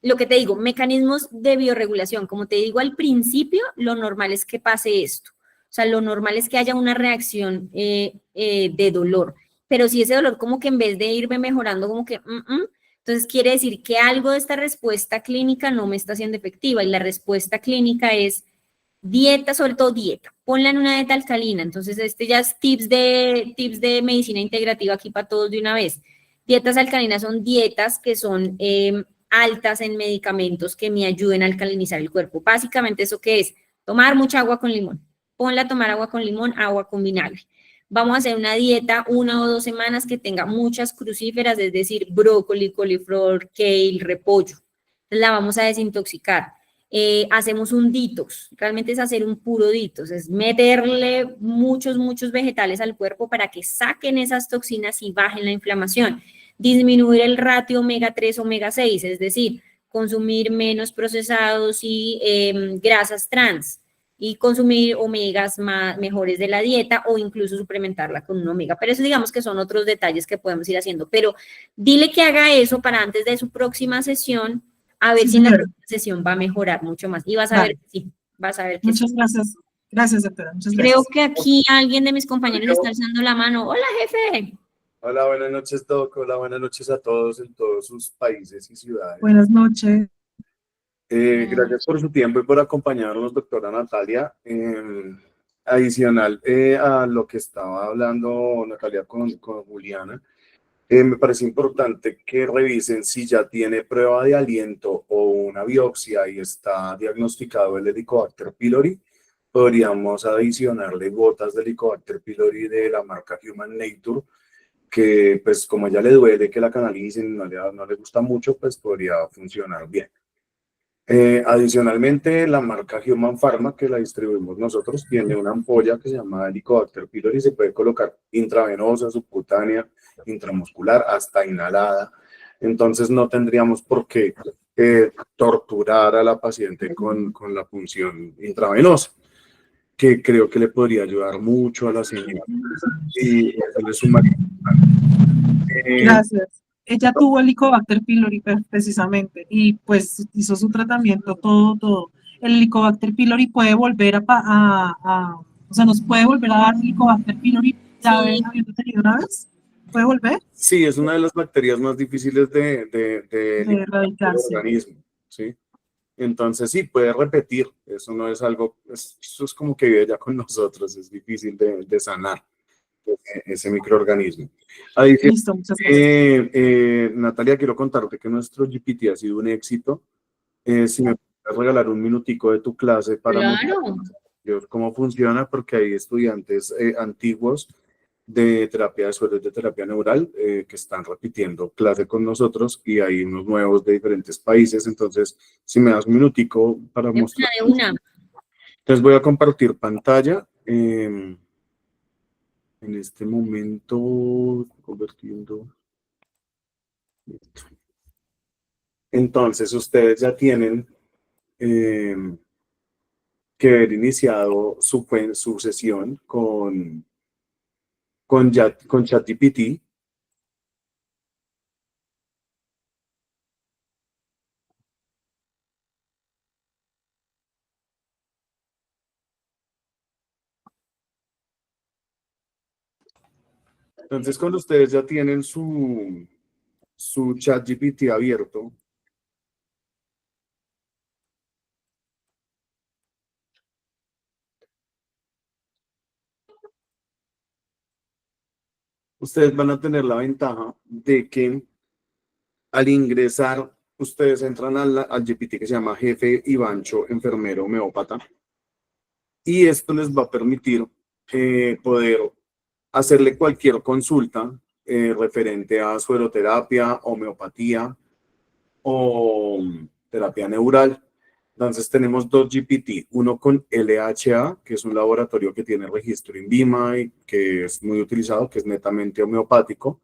lo que te digo, mecanismos de biorregulación. Como te digo al principio, lo normal es que pase esto. O sea, lo normal es que haya una reacción de dolor. Pero si ese dolor como que en vez de irme mejorando, como que, entonces quiere decir que algo de esta respuesta clínica no me está siendo efectiva. Y la respuesta clínica es dieta, sobre todo dieta. Ponla en una dieta alcalina. Entonces, ya es tips de medicina integrativa aquí para todos de una vez. Dietas alcalinas son dietas que son altas en medicamentos que me ayuden a alcalinizar el cuerpo. Básicamente, ¿eso qué es? Tomar mucha agua con limón. Ponla a tomar agua con limón, agua con vinagre. Vamos a hacer una dieta 1 o 2 semanas que tenga muchas crucíferas, es decir, brócoli, coliflor, kale, repollo. Entonces, la vamos a desintoxicar. hacemos un detox, realmente es hacer un puro detox, es meterle muchos vegetales al cuerpo para que saquen esas toxinas y bajen la inflamación. Disminuir el ratio omega 3, omega 6, es decir, consumir menos procesados y grasas trans y consumir omegas mejores de la dieta o incluso suplementarla con un omega. Pero eso digamos que son otros detalles que podemos ir haciendo. Pero dile que haga eso para antes de su próxima sesión, a ver Sí, si en la señora. próxima sesión va a mejorar mucho más. Y vas a ver que sí, vas a ver que sí. Muchas gracias. Gracias, doctora. Muchas Creo gracias. que aquí alguien de mis compañeros está alzando la mano. Hola, jefe. Hola, buenas noches, Doc. Hola, buenas noches a todos en todos sus países y ciudades. Buenas noches. Gracias por su tiempo y por acompañarnos, doctora Natalia. Adicional a lo que estaba hablando Natalia con Juliana, me parece importante que revisen si ya tiene prueba de aliento o una biopsia y está diagnosticado el Helicobacter pylori. Podríamos adicionarle gotas de Helicobacter pylori de la marca Human Nature, que pues como a ella le duele que la canalicen, no le gusta mucho, pues podría funcionar bien. Adicionalmente, la marca Human Pharma, que la distribuimos nosotros, tiene una ampolla que se llama Helicobacter pylori y se puede colocar intravenosa, subcutánea, intramuscular, hasta inhalada. Entonces no tendríamos por qué torturar a la paciente con la punción intravenosa, que creo que le podría ayudar mucho a la señora. Y eso le sumaría. Gracias. Ella tuvo Helicobacter pylori precisamente y pues hizo su tratamiento, todo. El Helicobacter pylori puede volver o sea, nos puede volver a dar Helicobacter pylori ya Sí. habiendo tenido una vez. ¿Puede volver? Sí, es una de las bacterias más difíciles de De erradicarse. organismo, ¿sí? Entonces sí, puede repetir, eso no es algo, eso es como que vive ya con nosotros, es difícil de sanar ese microorganismo. Listo, muchas gracias. Natalia, quiero contarte que nuestro GPT ha sido un éxito. Si me puedes regalar un minutico de tu clase para Claro. mostrar cómo funciona, porque hay estudiantes antiguos de terapia de suelos, de terapia neural, que están repitiendo clase con nosotros y hay unos nuevos de diferentes países. Entonces, si me das un minutico para mostrar. De una. Entonces voy a compartir pantalla. En este momento, convirtiendo. Entonces, ustedes ya tienen que haber iniciado su sesión con ChatGPT. Entonces, cuando ustedes ya tienen su ChatGPT abierto, ustedes van a tener la ventaja de que al ingresar, ustedes entran al GPT que se llama Jefe Ivancho, enfermero homeópata, y esto les va a permitir poder hacerle cualquier consulta referente a sueroterapia, homeopatía o terapia neural. Entonces tenemos dos GPT, uno con LHA, que es un laboratorio que tiene registro INVIMA y que es muy utilizado, que es netamente homeopático.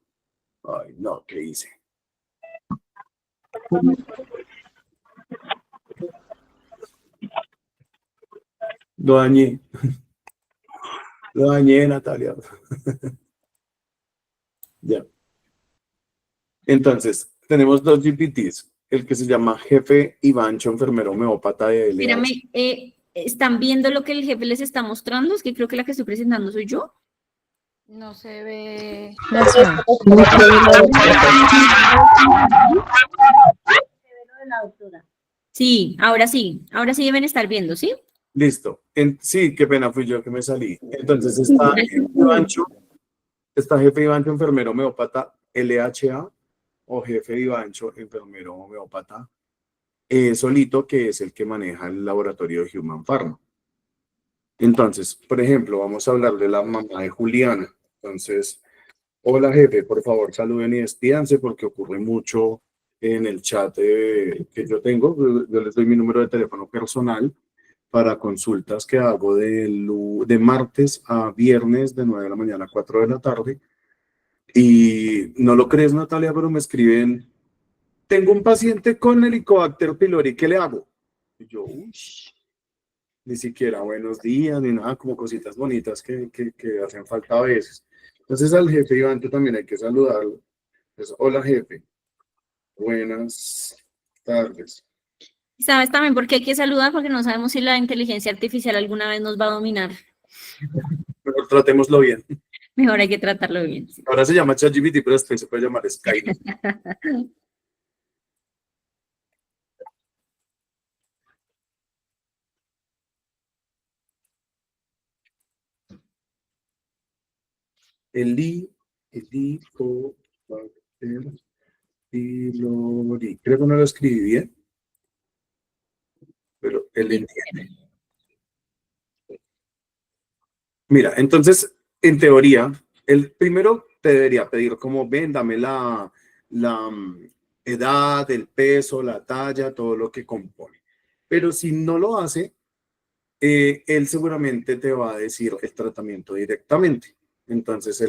Ay, no, ¿qué hice? Lo dañé. Lo dañé, Natalia. Ya. Entonces, tenemos dos GPTs. El que se llama Jefe Ivancho, enfermero homeópata de LH. Espérame, ¿están viendo lo que el jefe les está mostrando? Es que creo que la que estoy presentando soy yo. No se ve. Sí, ahora sí deben estar viendo, ¿sí? Listo. Sí, qué pena, fui yo que me salí. Entonces está Jefe Ivancho, enfermero homeópata LHA, o Jefe Ivancho, enfermero homeópata solito, que es el que maneja el laboratorio de Human Pharma. Entonces, por ejemplo, vamos a hablar de la mamá de Juliana. Entonces, hola jefe, por favor saluden y despídanse porque ocurre mucho en el chat que yo tengo. Yo les doy mi número de teléfono personal para consultas que hago de martes a viernes de 9 de la mañana a 4 de la tarde. Y no lo crees, Natalia, pero me escriben, tengo un paciente con Helicobacter pylori, ¿qué le hago? Y yo, ni siquiera buenos días, ni nada, como cositas bonitas que hacen falta a veces. Entonces al jefe Iván también hay que saludarlo. Entonces, hola jefe, buenas tardes. ¿Sabes también por qué hay que saludar? Porque no sabemos si la inteligencia artificial alguna vez nos va a dominar. Mejor tratémoslo bien. Mejor hay que tratarlo bien. Sí. Ahora se llama ChatGPT, pero después se puede llamar Skynet. Helicobacter pylori. Creo que no lo escribí bien, pero él entiende. Mira, entonces, en teoría, el primero te debería pedir como, ven, dame la edad, el peso, la talla, todo lo que compone. Pero si no lo hace, él seguramente te va a decir el tratamiento directamente. Entonces,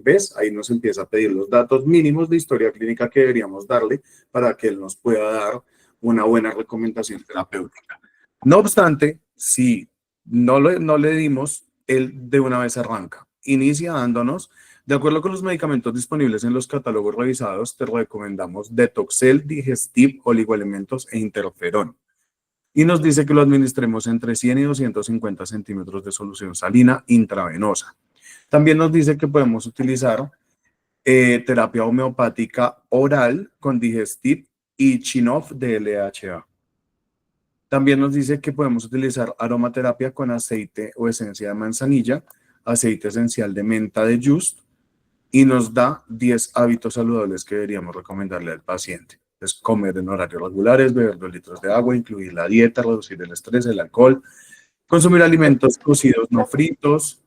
¿ves? Ahí nos empieza a pedir los datos mínimos de historia clínica que deberíamos darle para que él nos pueda dar una buena recomendación terapéutica. No obstante, si no le dimos, él de una vez arranca. Inicia dándonos, de acuerdo con los medicamentos disponibles en los catálogos revisados, te recomendamos Detoxel, Digestive, oligoelementos e interferón. Y nos dice que lo administremos entre 100 y 250 centímetros de solución salina intravenosa. También nos dice que podemos utilizar terapia homeopática oral con Digestive y Chinoff de LHA. También nos dice que podemos utilizar aromaterapia con aceite o esencia de manzanilla, aceite esencial de menta de Just, y nos da 10 hábitos saludables que deberíamos recomendarle al paciente. Es comer en horarios regulares, beber 2 litros de agua, incluir la dieta, reducir el estrés, el alcohol, consumir alimentos cocidos no fritos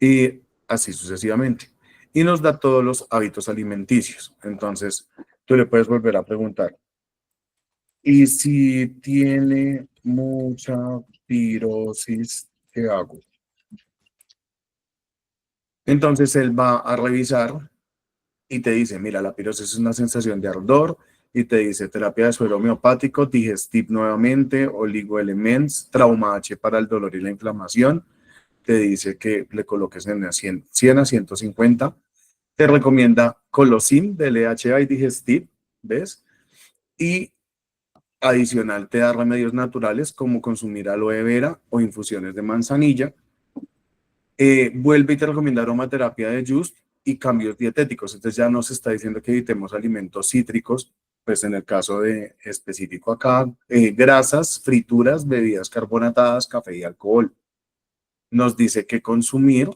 y así sucesivamente. Y nos da todos los hábitos alimenticios. Entonces, tú le puedes volver a preguntar, ¿y si tiene mucha pirosis, qué hago? Entonces él va a revisar y te dice, mira, la pirosis es una sensación de ardor, y te dice terapia de suero homeopático, Digestive nuevamente, oligoelements, Trauma H para el dolor y la inflamación. Te dice que le coloques en 100 a 150. Te recomienda Colosim de LHA y Digestive, ¿ves? Y adicional te da remedios naturales como consumir aloe vera o infusiones de manzanilla. Vuelve y te recomienda aromaterapia de Just y cambios dietéticos. Entonces ya nos está diciendo que evitemos alimentos cítricos, pues en el caso de específico acá, grasas, frituras, bebidas carbonatadas, café y alcohol. Nos dice qué consumir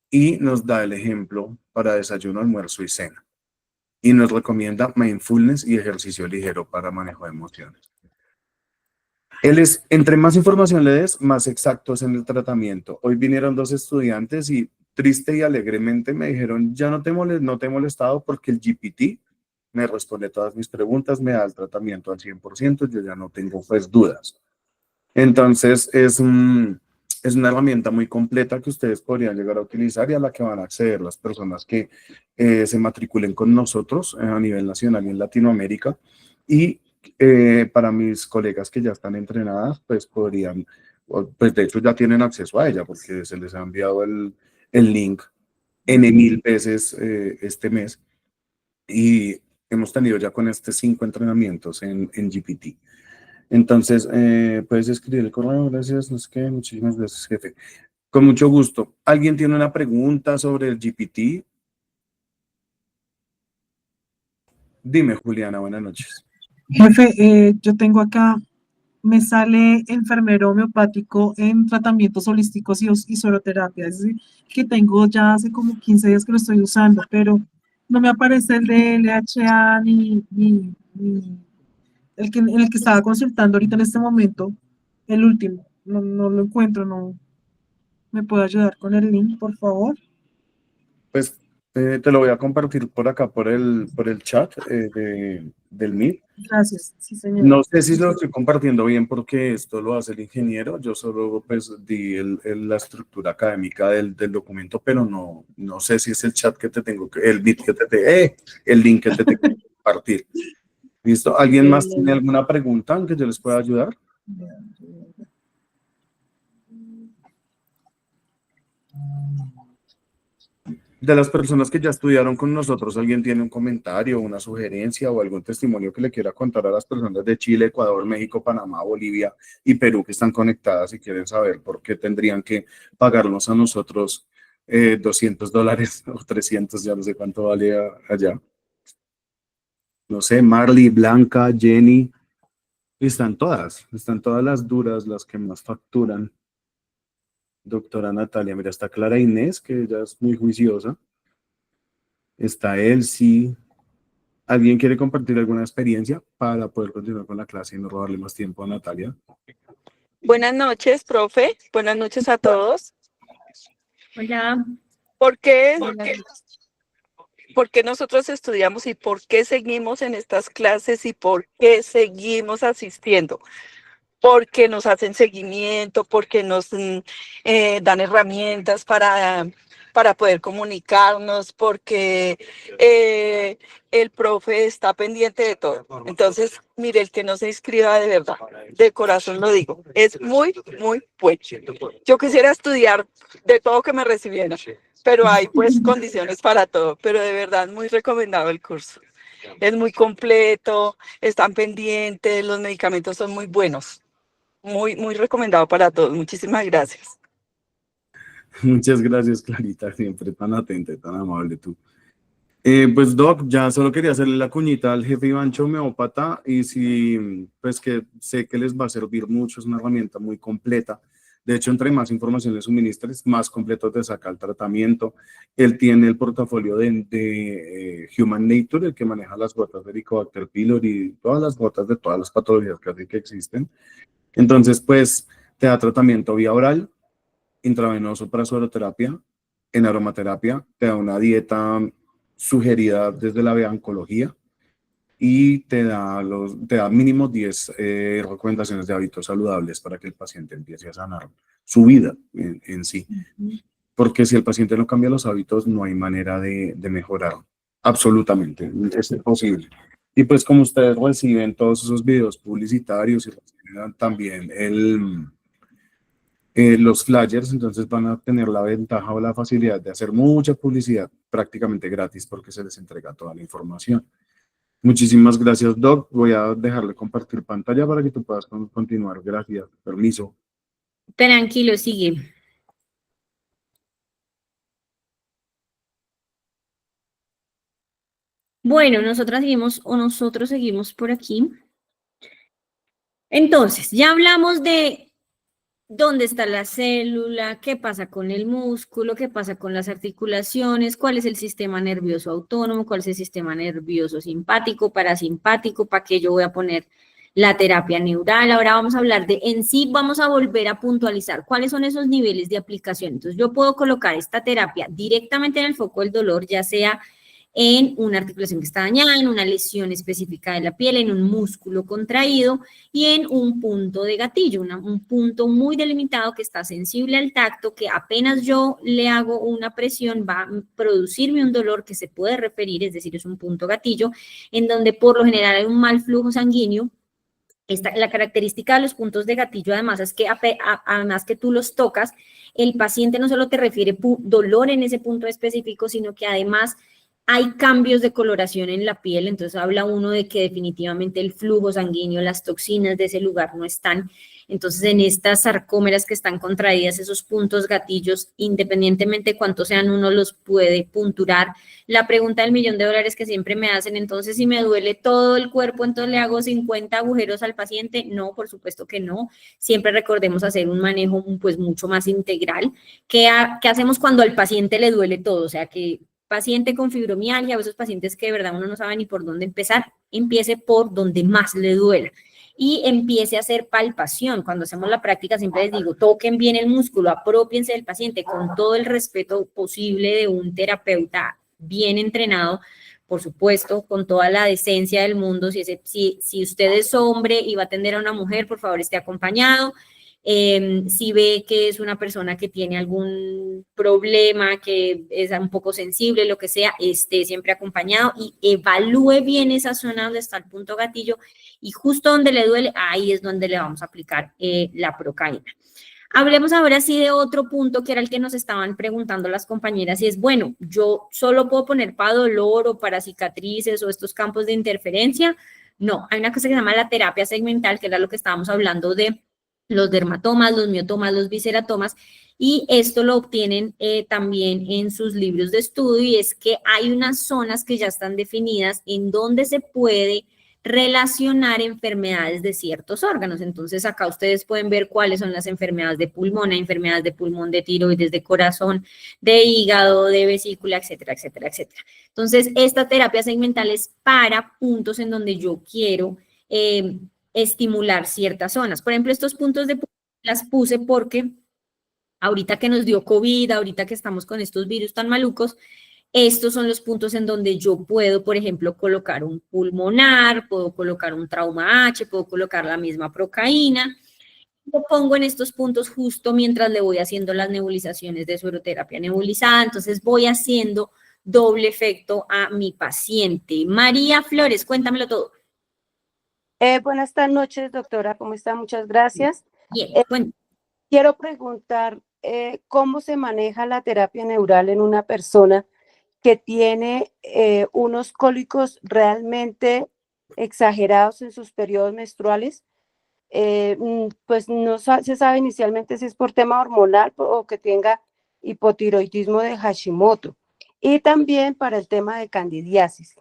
y nos da el ejemplo para desayuno, almuerzo y cena. Y nos recomienda mindfulness y ejercicio ligero para manejo de emociones. Entre más información le des, más exactos en el tratamiento. Hoy vinieron 2 estudiantes y triste y alegremente me dijeron, ya no te he molestado porque el GPT me responde todas mis preguntas, me da el tratamiento al 100%, yo ya no tengo pues dudas. Entonces es una herramienta muy completa que ustedes podrían llegar a utilizar y a la que van a acceder las personas que se matriculen con nosotros a nivel nacional y en Latinoamérica. Y para mis colegas que ya están entrenadas, pues podrían, pues de hecho ya tienen acceso a ella porque se les ha enviado el link N mil veces este mes y hemos tenido ya con 5 entrenamientos en GPT. Entonces, puedes escribir el correo, gracias, no sé qué, muchísimas gracias, jefe. Con mucho gusto. ¿Alguien tiene una pregunta sobre el GPT? Dime, Juliana, buenas noches. Jefe, yo tengo acá, me sale enfermero homeopático en tratamientos holísticos y sueroterapia. Es decir, que tengo ya hace como 15 días que lo estoy usando, pero no me aparece el de LHA ni el que estaba consultando ahorita en este momento, el último. No lo encuentro, no. ¿Me puede ayudar con el link, por favor? Pues Te lo voy a compartir por acá, por el chat del Meet. Gracias, sí, señor. No sé si lo estoy compartiendo bien porque esto lo hace el ingeniero. Yo solo pues di la estructura académica del documento, pero no sé si es el chat que te tengo que, el Meet que el link que te tengo que compartir. ¿Listo? ¿Alguien más tiene alguna pregunta en que yo les pueda ayudar? De las personas que ya estudiaron con nosotros, ¿alguien tiene un comentario, una sugerencia o algún testimonio que le quiera contar a las personas de Chile, Ecuador, México, Panamá, Bolivia y Perú que están conectadas y quieren saber por qué tendrían que pagarnos a nosotros $200 o 300, ya no sé cuánto vale allá? No sé, Marley, Blanca, Jenny, están todas las duras, las que más facturan. Doctora Natalia, mira, está Clara Inés, que ella es muy juiciosa. Está Elsie. ¿Alguien quiere compartir alguna experiencia para poder continuar con la clase y no robarle más tiempo a Natalia? Buenas noches, profe. Buenas noches a todos. Hola. ¿Por qué nosotros estudiamos y por qué seguimos en estas clases y por qué seguimos asistiendo? Porque nos hacen seguimiento, porque nos dan herramientas para poder comunicarnos, porque el profe está pendiente de todo. Entonces, mire, el que no se inscriba de verdad, de corazón lo digo, es muy, muy bueno. Yo quisiera estudiar de todo que me recibieran, pero hay pues condiciones para todo, pero de verdad muy recomendado el curso. Es muy completo, están pendientes, los medicamentos son muy buenos. Muy, muy recomendado para todos. Muchísimas gracias. Muchas gracias, Clarita, siempre tan atenta y tan amable tú. Pues Doc, ya solo quería hacerle la cuñita al jefe Ivancho homeópata y si, pues que sé que les va a servir mucho, es una herramienta muy completa. De hecho, entre más información le suministres, más completo te saca el tratamiento. Él tiene el portafolio de Human Nature, el que maneja las gotas de Helicobacter pylori y todas las gotas de todas las patologías casi que existen. Entonces, pues, te da tratamiento vía oral, intravenoso para sueroterapia, en aromaterapia, te da una dieta sugerida desde la oncología y te da mínimo 10 recomendaciones de hábitos saludables para que el paciente empiece a sanar su vida en sí. Porque si el paciente no cambia los hábitos, no hay manera de mejorar absolutamente, es imposible. Y pues como ustedes reciben todos esos videos publicitarios y reciben también los flyers, entonces van a tener la ventaja o la facilidad de hacer mucha publicidad prácticamente gratis porque se les entrega toda la información. Muchísimas gracias, Doc. Voy a dejarle compartir pantalla para que tú puedas continuar. Gracias. Permiso. Tranquilo, sigue. Bueno, nosotros seguimos por aquí. Entonces, ya hablamos de dónde está la célula, qué pasa con el músculo, qué pasa con las articulaciones, cuál es el sistema nervioso autónomo, cuál es el sistema nervioso simpático, parasimpático, para qué yo voy a poner la terapia neural. Ahora vamos a hablar vamos a volver a puntualizar cuáles son esos niveles de aplicación. Entonces, yo puedo colocar esta terapia directamente en el foco del dolor, ya sea en una articulación que está dañada, en una lesión específica de la piel, en un músculo contraído y en un punto de gatillo, un punto muy delimitado que está sensible al tacto, que apenas yo le hago una presión va a producirme un dolor que se puede referir, es decir, es un punto gatillo, en donde por lo general hay un mal flujo sanguíneo. La característica de los puntos de gatillo, además, es que además que tú los tocas, el paciente no solo te refiere dolor en ese punto específico, sino que además hay cambios de coloración en la piel, entonces habla uno de que definitivamente el flujo sanguíneo, las toxinas de ese lugar no están. Entonces, en estas sarcómeras que están contraídas, esos puntos gatillos, independientemente de cuántos sean, uno los puede punturar. La pregunta del $1.000.000 que siempre me hacen, entonces, si me duele todo el cuerpo, entonces le hago 50 agujeros al paciente. No, por supuesto que no. Siempre recordemos hacer un manejo pues mucho más integral. ¿Qué hacemos cuando al paciente le duele todo? O sea, que paciente con fibromialgia o esos pacientes que de verdad uno no sabe ni por dónde empezar, empiece por donde más le duela y empiece a hacer palpación. Cuando hacemos la práctica siempre les digo, toquen bien el músculo, apropiense del paciente con todo el respeto posible de un terapeuta bien entrenado, por supuesto, con toda la decencia del mundo. Si usted es hombre y va a atender a una mujer, por favor, esté acompañado. Si ve que es una persona que tiene algún problema, que es un poco sensible, lo que sea, esté siempre acompañado y evalúe bien esa zona donde está el punto gatillo y justo donde le duele, ahí es donde le vamos a aplicar la procaína. Hablemos ahora sí de otro punto que era el que nos estaban preguntando las compañeras y es, bueno, yo solo puedo poner para dolor o para cicatrices o estos campos de interferencia. No, hay una cosa que se llama la terapia segmental, que era lo que estábamos hablando de los dermatomas, los miotomas, los visceratomas, y esto lo obtienen también en sus libros de estudio, y es que hay unas zonas que ya están definidas en donde se puede relacionar enfermedades de ciertos órganos. Entonces, acá ustedes pueden ver cuáles son las enfermedades de pulmón, hay enfermedades de pulmón, de tiroides, de corazón, de hígado, de vesícula, etcétera, etcétera, etcétera. Entonces, esta terapia segmental es para puntos en donde yo quiero estimular ciertas zonas. Por ejemplo, estos puntos de las puse porque ahorita que nos dio COVID, ahorita que estamos con estos virus tan malucos, estos son los puntos en donde yo puedo, por ejemplo, colocar un pulmonar, puedo colocar un trauma H, puedo colocar la misma procaína. Lo pongo en estos puntos justo mientras le voy haciendo las nebulizaciones de sueroterapia nebulizada. Entonces voy haciendo doble efecto a mi paciente. María Flores, cuéntamelo todo. Buenas noches, doctora. ¿Cómo está? Muchas gracias. Bien, cuéntame. Quiero preguntar cómo se maneja la terapia neural en una persona que tiene unos cólicos realmente exagerados en sus periodos menstruales. Pues no se sabe inicialmente si es por tema hormonal o que tenga hipotiroidismo de Hashimoto. Y también para el tema de candidiasis.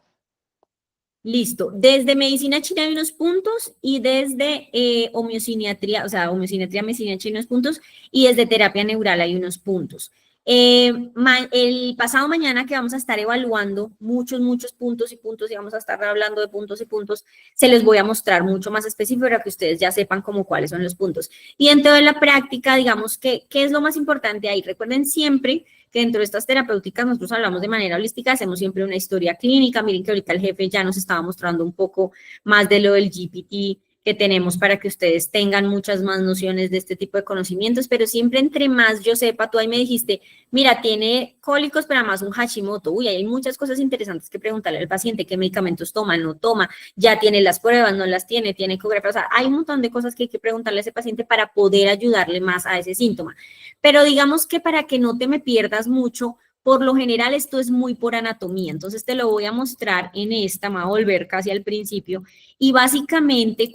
Listo. Desde medicina china hay unos puntos y desde homeosiniatría, o sea, homeosiniatría, medicina china hay unos puntos y desde terapia neural hay unos puntos. El pasado mañana que vamos a estar evaluando muchos puntos y vamos a estar hablando de puntos y puntos, se les voy a mostrar mucho más específico para que ustedes ya sepan como cuáles son los puntos. Y dentro de la práctica, digamos, ¿qué es lo más importante ahí? Recuerden siempre que dentro de estas terapéuticas nosotros hablamos de manera holística, hacemos siempre una historia clínica. Miren que ahorita el jefe ya nos estaba mostrando un poco más de lo del GPT que tenemos para que ustedes tengan muchas más nociones de este tipo de conocimientos, pero siempre entre más yo sepa, tú ahí me dijiste, mira, tiene cólicos, pero además un Hashimoto. Uy, hay muchas cosas interesantes que preguntarle al paciente, qué medicamentos toma, no toma, ya tiene las pruebas, no las tiene ecografía, o sea, hay un montón de cosas que hay que preguntarle a ese paciente para poder ayudarle más a ese síntoma. Pero digamos que para que no te me pierdas mucho, por lo general esto es muy por anatomía, entonces te lo voy a mostrar en esta, me voy a volver casi al principio, y básicamente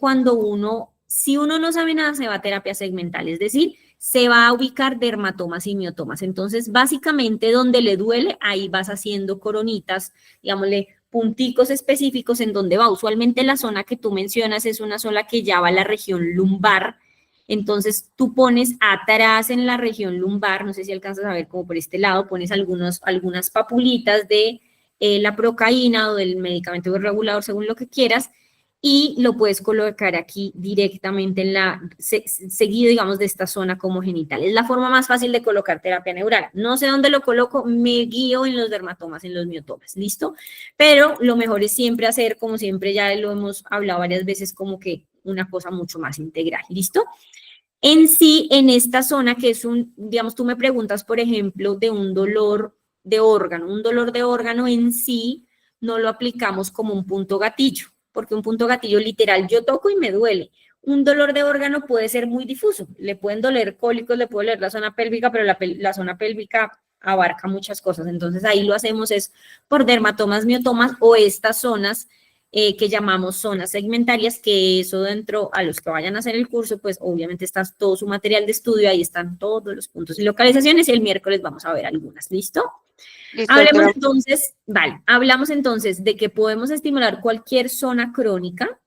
si uno no sabe nada, se va a terapia segmental, es decir, se va a ubicar dermatomas y miotomas, entonces básicamente donde le duele, ahí vas haciendo coronitas, digámosle, punticos específicos en donde va, usualmente la zona que tú mencionas es una zona que ya va a la región lumbar. Entonces, tú pones atrás en la región lumbar, no sé si alcanzas a ver como por este lado, pones algunas papulitas de la procaína o del medicamento regulador, según lo que quieras, y lo puedes colocar aquí directamente seguido, digamos, de esta zona como genital. Es la forma más fácil de colocar terapia neural. No sé dónde lo coloco, me guío en los dermatomas, en los miotomas, ¿listo? Pero lo mejor es siempre hacer, como siempre ya lo hemos hablado varias veces, como que una cosa mucho más integral, ¿listo? En sí, en esta zona que es digamos, tú me preguntas, por ejemplo, de un dolor de órgano en sí no lo aplicamos como un punto gatillo, porque un punto gatillo literal, yo toco y me duele. Un dolor de órgano puede ser muy difuso, le pueden doler cólicos, le puede doler la zona pélvica, pero la zona pélvica abarca muchas cosas, entonces ahí lo hacemos es por dermatomas, miotomas o estas zonas que llamamos zonas segmentarias, que eso dentro, a los que vayan a hacer el curso, pues obviamente está todo su material de estudio, ahí están todos los puntos y localizaciones, y el miércoles vamos a ver algunas, ¿listo? Hablamos entonces de que podemos estimular cualquier zona crónica,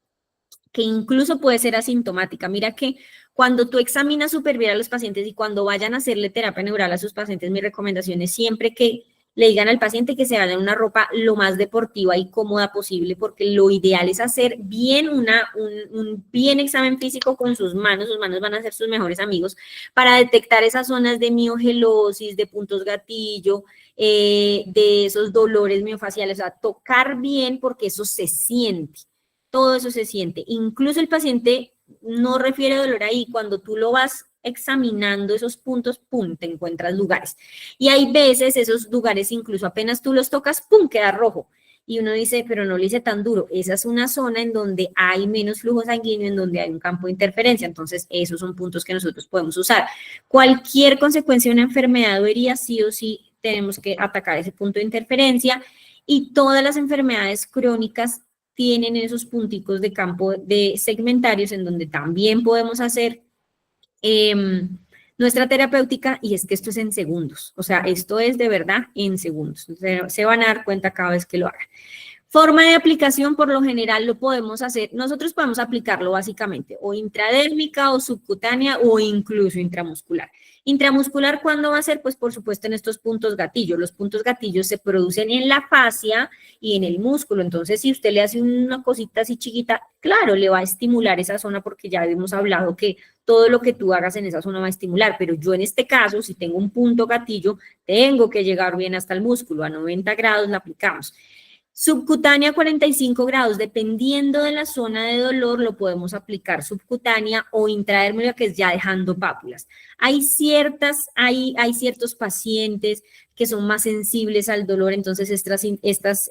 que incluso puede ser asintomática. Mira que cuando tú examinas súper bien a los pacientes y cuando vayan a hacerle terapia neural a sus pacientes, mi recomendación es siempre que le digan al paciente que se vaya en una ropa lo más deportiva y cómoda posible, porque lo ideal es hacer bien un bien examen físico con sus manos van a ser sus mejores amigos, para detectar esas zonas de miogelosis, de puntos gatillo, de esos dolores miofaciales, o sea, tocar bien porque eso se siente, todo eso se siente. Incluso el paciente no refiere dolor ahí, cuando tú lo vas examinando esos puntos, pum, te encuentras lugares. Y hay veces esos lugares, incluso apenas tú los tocas, pum, queda rojo. Y uno dice, pero no lo hice tan duro. Esa es una zona en donde hay menos flujo sanguíneo, en donde hay un campo de interferencia. Entonces, esos son puntos que nosotros podemos usar. Cualquier consecuencia de una enfermedad o herida, sí o sí, tenemos que atacar ese punto de interferencia. Y todas las enfermedades crónicas tienen esos punticos de campo de segmentarios en donde también podemos hacer nuestra terapéutica, y es que esto es en segundos, o sea, esto es de verdad en segundos, se van a dar cuenta cada vez que lo hagan. Forma de aplicación, por lo general lo podemos hacer, nosotros podemos aplicarlo básicamente o intradérmica o subcutánea o incluso intramuscular. Intramuscular, ¿cuándo va a ser? Pues por supuesto en estos puntos gatillos. Los puntos gatillos se producen en la fascia y en el músculo, entonces si usted le hace una cosita así chiquita, claro, le va a estimular esa zona porque ya hemos hablado que todo lo que tú hagas en esa zona va a estimular, pero yo en este caso, si tengo un punto gatillo, tengo que llegar bien hasta el músculo, a 90 grados la aplicamos. Subcutánea 45 grados, dependiendo de la zona de dolor, lo podemos aplicar subcutánea o intradérmica, que es ya dejando pápulas. Hay ciertos pacientes que son más sensibles al dolor, entonces estas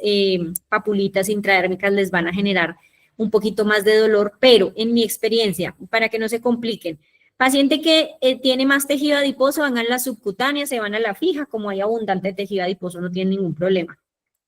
papulitas intradérmicas les van a generar un poquito más de dolor, pero en mi experiencia, para que no se compliquen, paciente que tiene más tejido adiposo, van a la subcutánea, se van a la fija, como hay abundante tejido adiposo, no tienen ningún problema.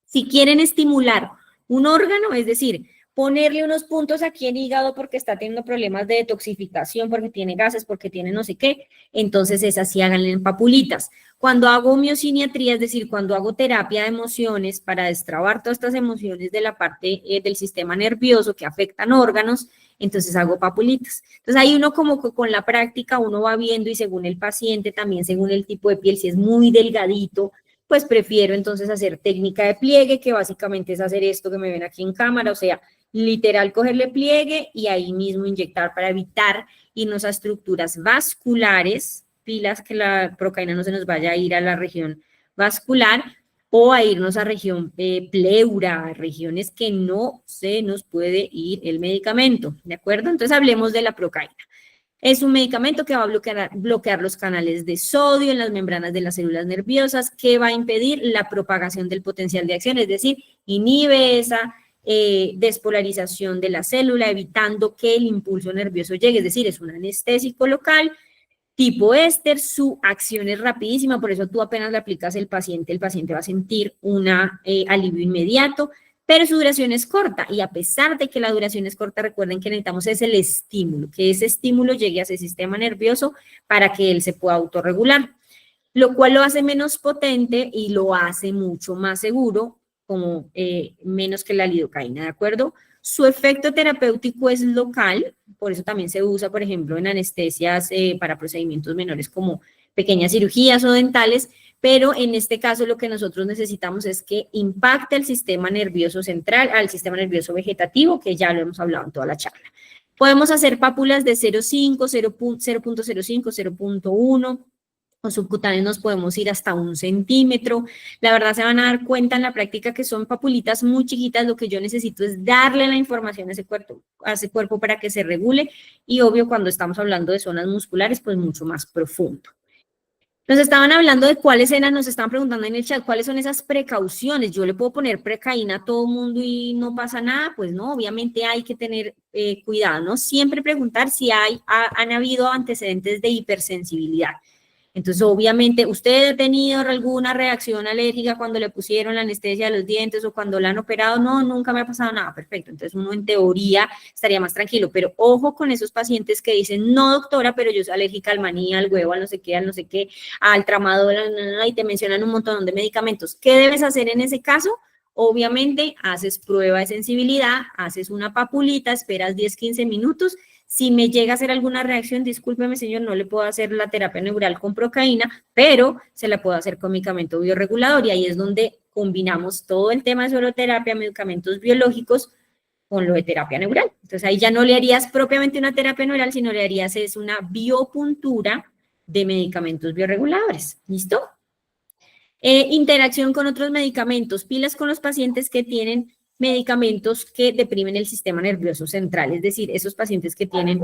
Si quieren estimular un órgano, es decir, ponerle unos puntos aquí en hígado porque está teniendo problemas de detoxificación, porque tiene gases, porque tiene no sé qué, entonces esas sí háganle en papulitas. Cuando hago miociniatría, es decir, cuando hago terapia de emociones para destrabar todas estas emociones de la parte del sistema nervioso que afectan órganos, entonces hago papulitas. Entonces ahí uno como que con la práctica uno va viendo y según el paciente, también según el tipo de piel, si es muy delgadito, pues prefiero entonces hacer técnica de pliegue, que básicamente es hacer esto que me ven aquí en cámara, o sea, literal cogerle pliegue y ahí mismo inyectar para evitar irnos a estructuras vasculares, pilas que la procaína no se nos vaya a ir a la región vascular o a irnos a región pleura, regiones que no se nos puede ir el medicamento, ¿de acuerdo? Entonces hablemos de la procaína. Es un medicamento que va a bloquear los canales de sodio en las membranas de las células nerviosas, que va a impedir la propagación del potencial de acción, es decir, inhibe esa despolarización de la célula, evitando que el impulso nervioso llegue, es decir, es un anestésico local, tipo éster, su acción es rapidísima, por eso tú apenas le aplicas al paciente, el paciente va a sentir un alivio inmediato, pero su duración es corta, y a pesar de que la duración es corta, recuerden que necesitamos es el estímulo, que ese estímulo llegue a ese sistema nervioso para que él se pueda autorregular, lo cual lo hace menos potente y lo hace mucho más seguro, como menos que la lidocaína, ¿de acuerdo? Su efecto terapéutico es local, por eso también se usa, por ejemplo, en anestesias para procedimientos menores como pequeñas cirugías o dentales, pero en este caso lo que nosotros necesitamos es que impacte al sistema nervioso central, al sistema nervioso vegetativo, que ya lo hemos hablado en toda la charla. Podemos hacer pápulas de 0,5, 0.05, 0.1, o subcutáneos nos podemos ir hasta 1 centímetro. La verdad se van a dar cuenta en la práctica que son papulitas muy chiquitas, lo que yo necesito es darle la información a ese cuerpo para que se regule, y obvio cuando estamos hablando de zonas musculares, pues mucho más profundo. Nos estaban hablando de cuáles eran, nos estaban preguntando en el chat, cuáles son esas precauciones. Yo le puedo poner precaína a todo mundo y no pasa nada, pues no, obviamente hay que tener cuidado, ¿no? Siempre preguntar si han habido antecedentes de hipersensibilidad. Entonces, obviamente, ¿usted ha tenido alguna reacción alérgica cuando le pusieron la anestesia de los dientes o cuando la han operado? No, nunca me ha pasado nada, perfecto. Entonces, uno en teoría estaría más tranquilo, pero ojo con esos pacientes que dicen, no, doctora, pero yo soy alérgica al maní, al huevo, al no sé qué, al tramadol, y te mencionan un montón de medicamentos. ¿Qué debes hacer en ese caso? Obviamente, haces prueba de sensibilidad, haces una papulita, esperas 10-15 minutos. Si me llega a hacer alguna reacción, discúlpeme, señor, no le puedo hacer la terapia neural con procaína, pero se la puedo hacer con medicamento bioregulador, y ahí es donde combinamos todo el tema de soloterapia, medicamentos biológicos, con lo de terapia neural. Entonces, ahí ya no le harías propiamente una terapia neural, sino le harías es una biopuntura de medicamentos bioreguladores. ¿Listo? Interacción con otros medicamentos, pilas con los pacientes que tienen medicamentos que deprimen el sistema nervioso central, es decir, esos pacientes que tienen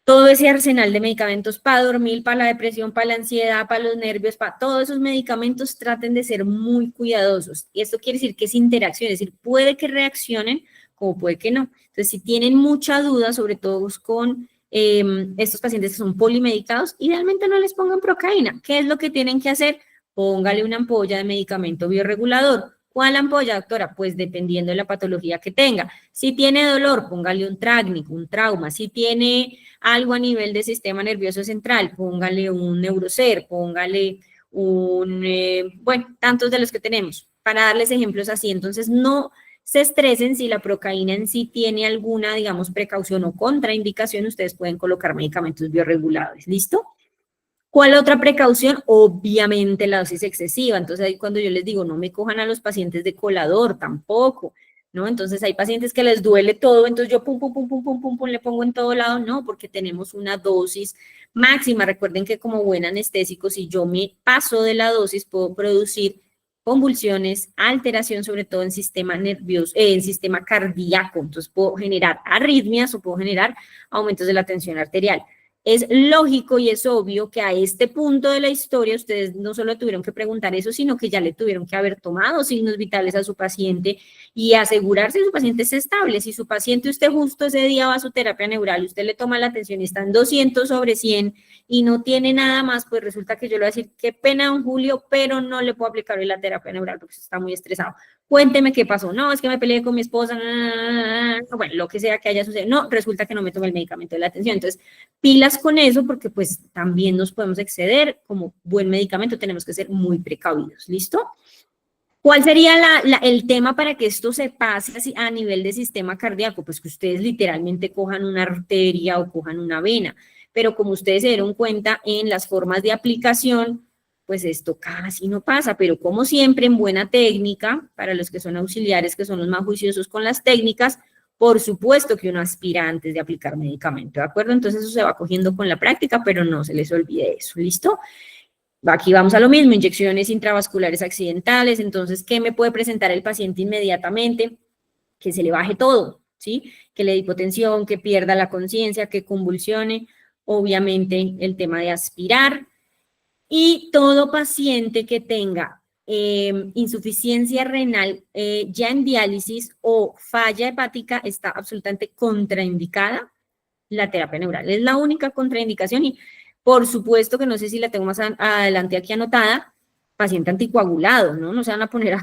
todo ese arsenal de medicamentos para dormir, para la depresión, para la ansiedad, para los nervios, para todos esos medicamentos, traten de ser muy cuidadosos. Y esto quiere decir que es interacción, es decir, puede que reaccionen como puede que no. Entonces, si tienen mucha duda, sobre todo con estos pacientes que son polimedicados, idealmente no les pongan procaína. ¿Qué es lo que tienen que hacer? Póngale una ampolla de medicamento bioregulador. ¿Cuál ampolla, doctora? Pues dependiendo de la patología que tenga. Si tiene dolor, póngale un trágnico, un trauma. Si tiene algo a nivel del sistema nervioso central, póngale un Neurocer, póngale bueno, tantos de los que tenemos, para darles ejemplos así. Entonces, no se estresen si la procaína en sí tiene alguna, digamos, precaución o contraindicación, ustedes pueden colocar medicamentos bioreguladores. ¿Listo? ¿Cuál otra precaución? Obviamente la dosis excesiva. Entonces ahí cuando yo les digo, no me cojan a los pacientes de colador tampoco, ¿no? Entonces hay pacientes que les duele todo, entonces yo pum, pum, pum, pum, pum, pum, pum, le pongo en todo lado. No, porque tenemos una dosis máxima. Recuerden que como buen anestésico, si yo me paso de la dosis, puedo producir convulsiones, alteración sobre todo en sistema nervioso, en sistema cardíaco. Entonces puedo generar arritmias o puedo generar aumentos de la tensión arterial. Es lógico y es obvio que a este punto de la historia ustedes no solo tuvieron que preguntar eso, sino que ya le tuvieron que haber tomado signos vitales a su paciente y asegurarse que su paciente esté estable. Si su paciente, usted justo ese día va a su terapia neural, usted le toma la atención y está en 200/100 y no tiene nada más, pues resulta que yo le voy a decir, qué pena, don Julio, pero no le puedo aplicar hoy la terapia neural porque está muy estresado. Cuénteme qué pasó. No, es que me peleé con mi esposa, bueno, lo que sea que haya sucedido. No, resulta que no me tomé el medicamento de la atención. Entonces, pilas con eso porque pues también nos podemos exceder. Como buen medicamento tenemos que ser muy precavidos. ¿Listo? ¿Cuál sería el tema para que esto se pase así a nivel de sistema cardíaco? Pues que ustedes literalmente cojan una arteria o cojan una vena. Pero como ustedes se dieron cuenta en las formas de aplicación, pues esto casi no pasa, pero como siempre en buena técnica, para los que son auxiliares, que son los más juiciosos con las técnicas, por supuesto que uno aspira antes de aplicar medicamento, ¿de acuerdo? Entonces eso se va cogiendo con la práctica, pero no se les olvide eso, ¿listo? Aquí vamos a lo mismo, inyecciones intravasculares accidentales. Entonces, ¿qué me puede presentar el paciente inmediatamente? Que se le baje todo, ¿sí? Que le dé hipotensión, que pierda la conciencia, que convulsione, obviamente el tema de aspirar. Y todo paciente que tenga insuficiencia renal ya en diálisis o falla hepática está absolutamente contraindicada la terapia neural. Es la única contraindicación y por supuesto que no sé si la tengo más adelante aquí anotada, paciente anticoagulado, ¿no? No se van a poner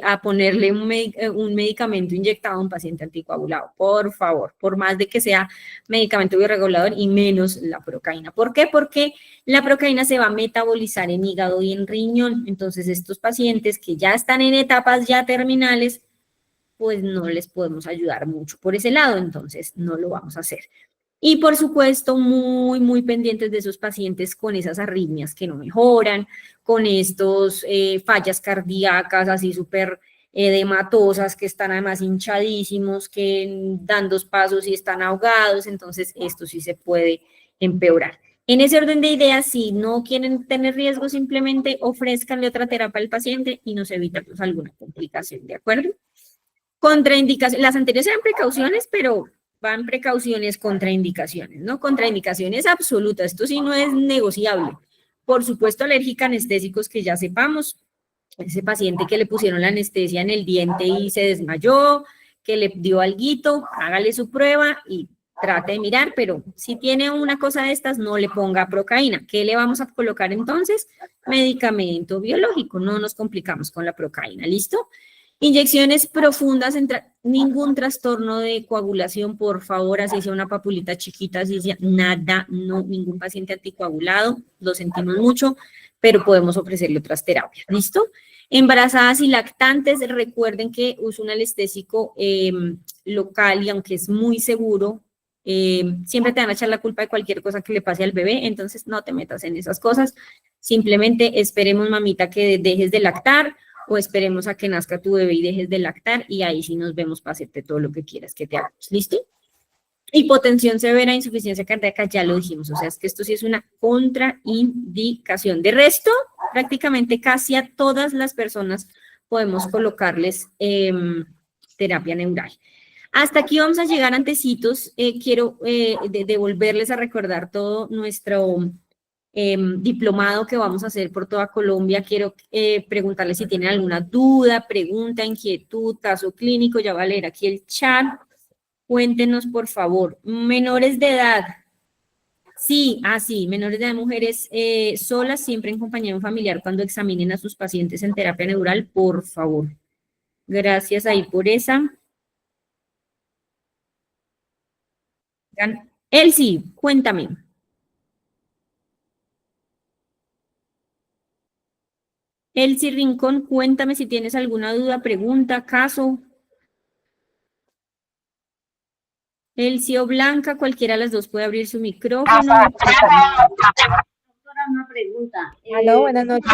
a ponerle un medicamento inyectado a un paciente anticoagulado, por favor, por más de que sea medicamento bioregulador y menos la procaína. ¿Por qué? Porque la procaína se va a metabolizar en hígado y en riñón. Entonces, estos pacientes que ya están en etapas ya terminales, pues no les podemos ayudar mucho por ese lado, entonces no lo vamos a hacer. Y por supuesto, muy, muy pendientes de esos pacientes con esas arritmias que no mejoran, con estos fallas cardíacas así súper edematosas, que están además hinchadísimos, que dan 2 pasos y están ahogados, entonces esto sí se puede empeorar. En ese orden de ideas, si no quieren tener riesgo, simplemente ofrézcanle otra terapia al paciente y nos evita pues, alguna complicación, ¿de acuerdo? Contraindicaciones, las anteriores eran precauciones, pero van precauciones, contraindicaciones, ¿no? Contraindicaciones absolutas, esto sí no es negociable. Por supuesto, alérgica a anestésicos que ya sepamos, ese paciente que le pusieron la anestesia en el diente y se desmayó, que le dio alguito, hágale su prueba y trate de mirar, pero si tiene una cosa de estas, no le ponga procaína. ¿Qué le vamos a colocar entonces? Medicamento biológico, no nos complicamos con la procaína, ¿listo? Inyecciones profundas, ningún trastorno de coagulación, por favor, así sea una papulita chiquita, así sea nada, no, ningún paciente anticoagulado, lo sentimos mucho, pero podemos ofrecerle otras terapias, ¿listo? Embarazadas y lactantes, recuerden que uso un anestésico local y aunque es muy seguro, siempre te van a echar la culpa de cualquier cosa que le pase al bebé, entonces no te metas en esas cosas. Simplemente esperemos, mamita, que dejes de lactar o esperemos a que nazca tu bebé y dejes de lactar y ahí sí nos vemos para hacerte todo lo que quieras que te hagamos. ¿Listo? Hipotensión severa, insuficiencia cardíaca, ya lo dijimos, o sea, es que esto sí es una contraindicación. De resto, prácticamente casi a todas las personas podemos colocarles terapia neural. Hasta aquí vamos a llegar antecitos. Quiero devolverles a recordar todo nuestro diplomado que vamos a hacer por toda Colombia. Quiero preguntarles si tienen alguna duda, pregunta, inquietud, caso clínico. Ya voy a leer aquí el chat. Cuéntenos, por favor. Menores de edad. Sí, sí, menores de edad, mujeres solas, siempre en compañía de un familiar cuando examinen a sus pacientes en terapia neural, por favor. Gracias ahí por esa. Elsie, cuéntame. Elsie Rincón, cuéntame si tienes alguna duda, pregunta, caso. Elsie o Blanca, cualquiera de las dos puede abrir su micrófono. Doctora, una pregunta. Aló, buenas noches.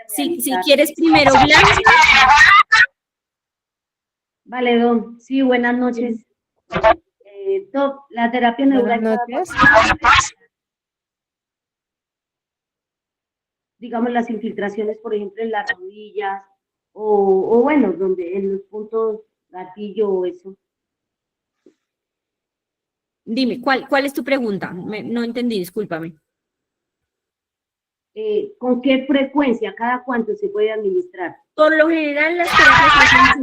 Si quieres primero, Blanca. Vale, don. Sí, buenas noches. Doc, la terapia neural. Buenas noches. Digamos, las infiltraciones, por ejemplo, en las rodillas, o bueno, donde en los puntos gatillo o eso. Dime, ¿cuál es tu pregunta? No entendí, discúlpame. ¿Con qué frecuencia, cada cuánto se puede administrar? Por lo general, las terapias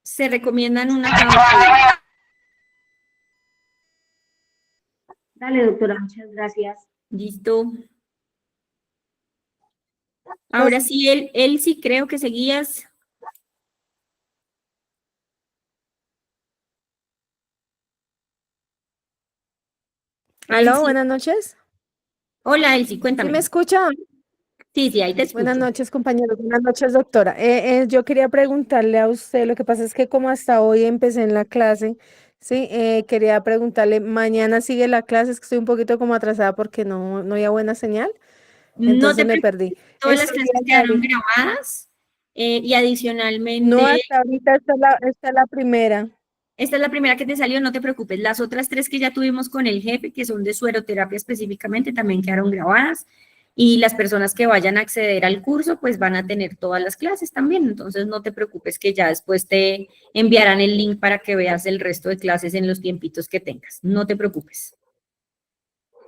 se recomiendan una cada 8 días. Dale, doctora, muchas gracias. Listo. Ahora sí, él sí creo que seguías. Aló, Elsie. buenas noches. Hola, Elsie, ¿Sí cuéntame. me escuchan? Sí, ahí te escucho. Buenas noches, compañeros. Buenas noches, doctora. Yo quería preguntarle a usted, lo que pasa es que como hasta hoy empecé en la clase, sí, quería preguntarle, ¿mañana sigue la clase? Es que estoy un poquito como atrasada porque no había buena señal, No entonces te me preocupes, perdí. todas las Este clases día quedaron sale. grabadas y adicionalmente, No, hasta ahorita esta es la primera. esta es la primera que te salió, no te preocupes. Las otras 3 que ya tuvimos con el jefe, que son de sueroterapia específicamente, también quedaron grabadas. Y las personas que vayan a acceder al curso, pues van a tener todas las clases también. Entonces, no te preocupes que ya después te enviarán el link para que veas el resto de clases en los tiempitos que tengas. No te preocupes.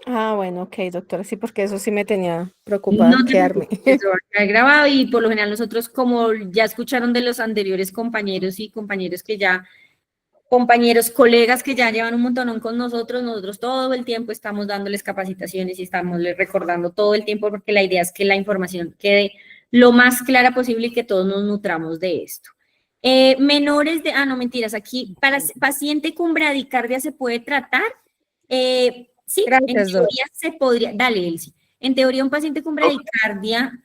Bueno, ok, doctora, sí, porque eso sí me tenía preocupada No te quedarme. preocupes, eso va a quedar grabado y por lo general nosotros, como ya escucharon de los anteriores compañeros y compañeros que ya, compañeros, colegas que ya llevan un montón con nosotros todo el tiempo estamos dándoles capacitaciones y estamos les recordando todo el tiempo porque la idea es que la información quede lo más clara posible y que todos nos nutramos de esto. Menores de, no mentiras, aquí para paciente con bradicardia se puede tratar. Sí, Gracias, en teoría se podría, dale, Elsie. En teoría un paciente con bradicardia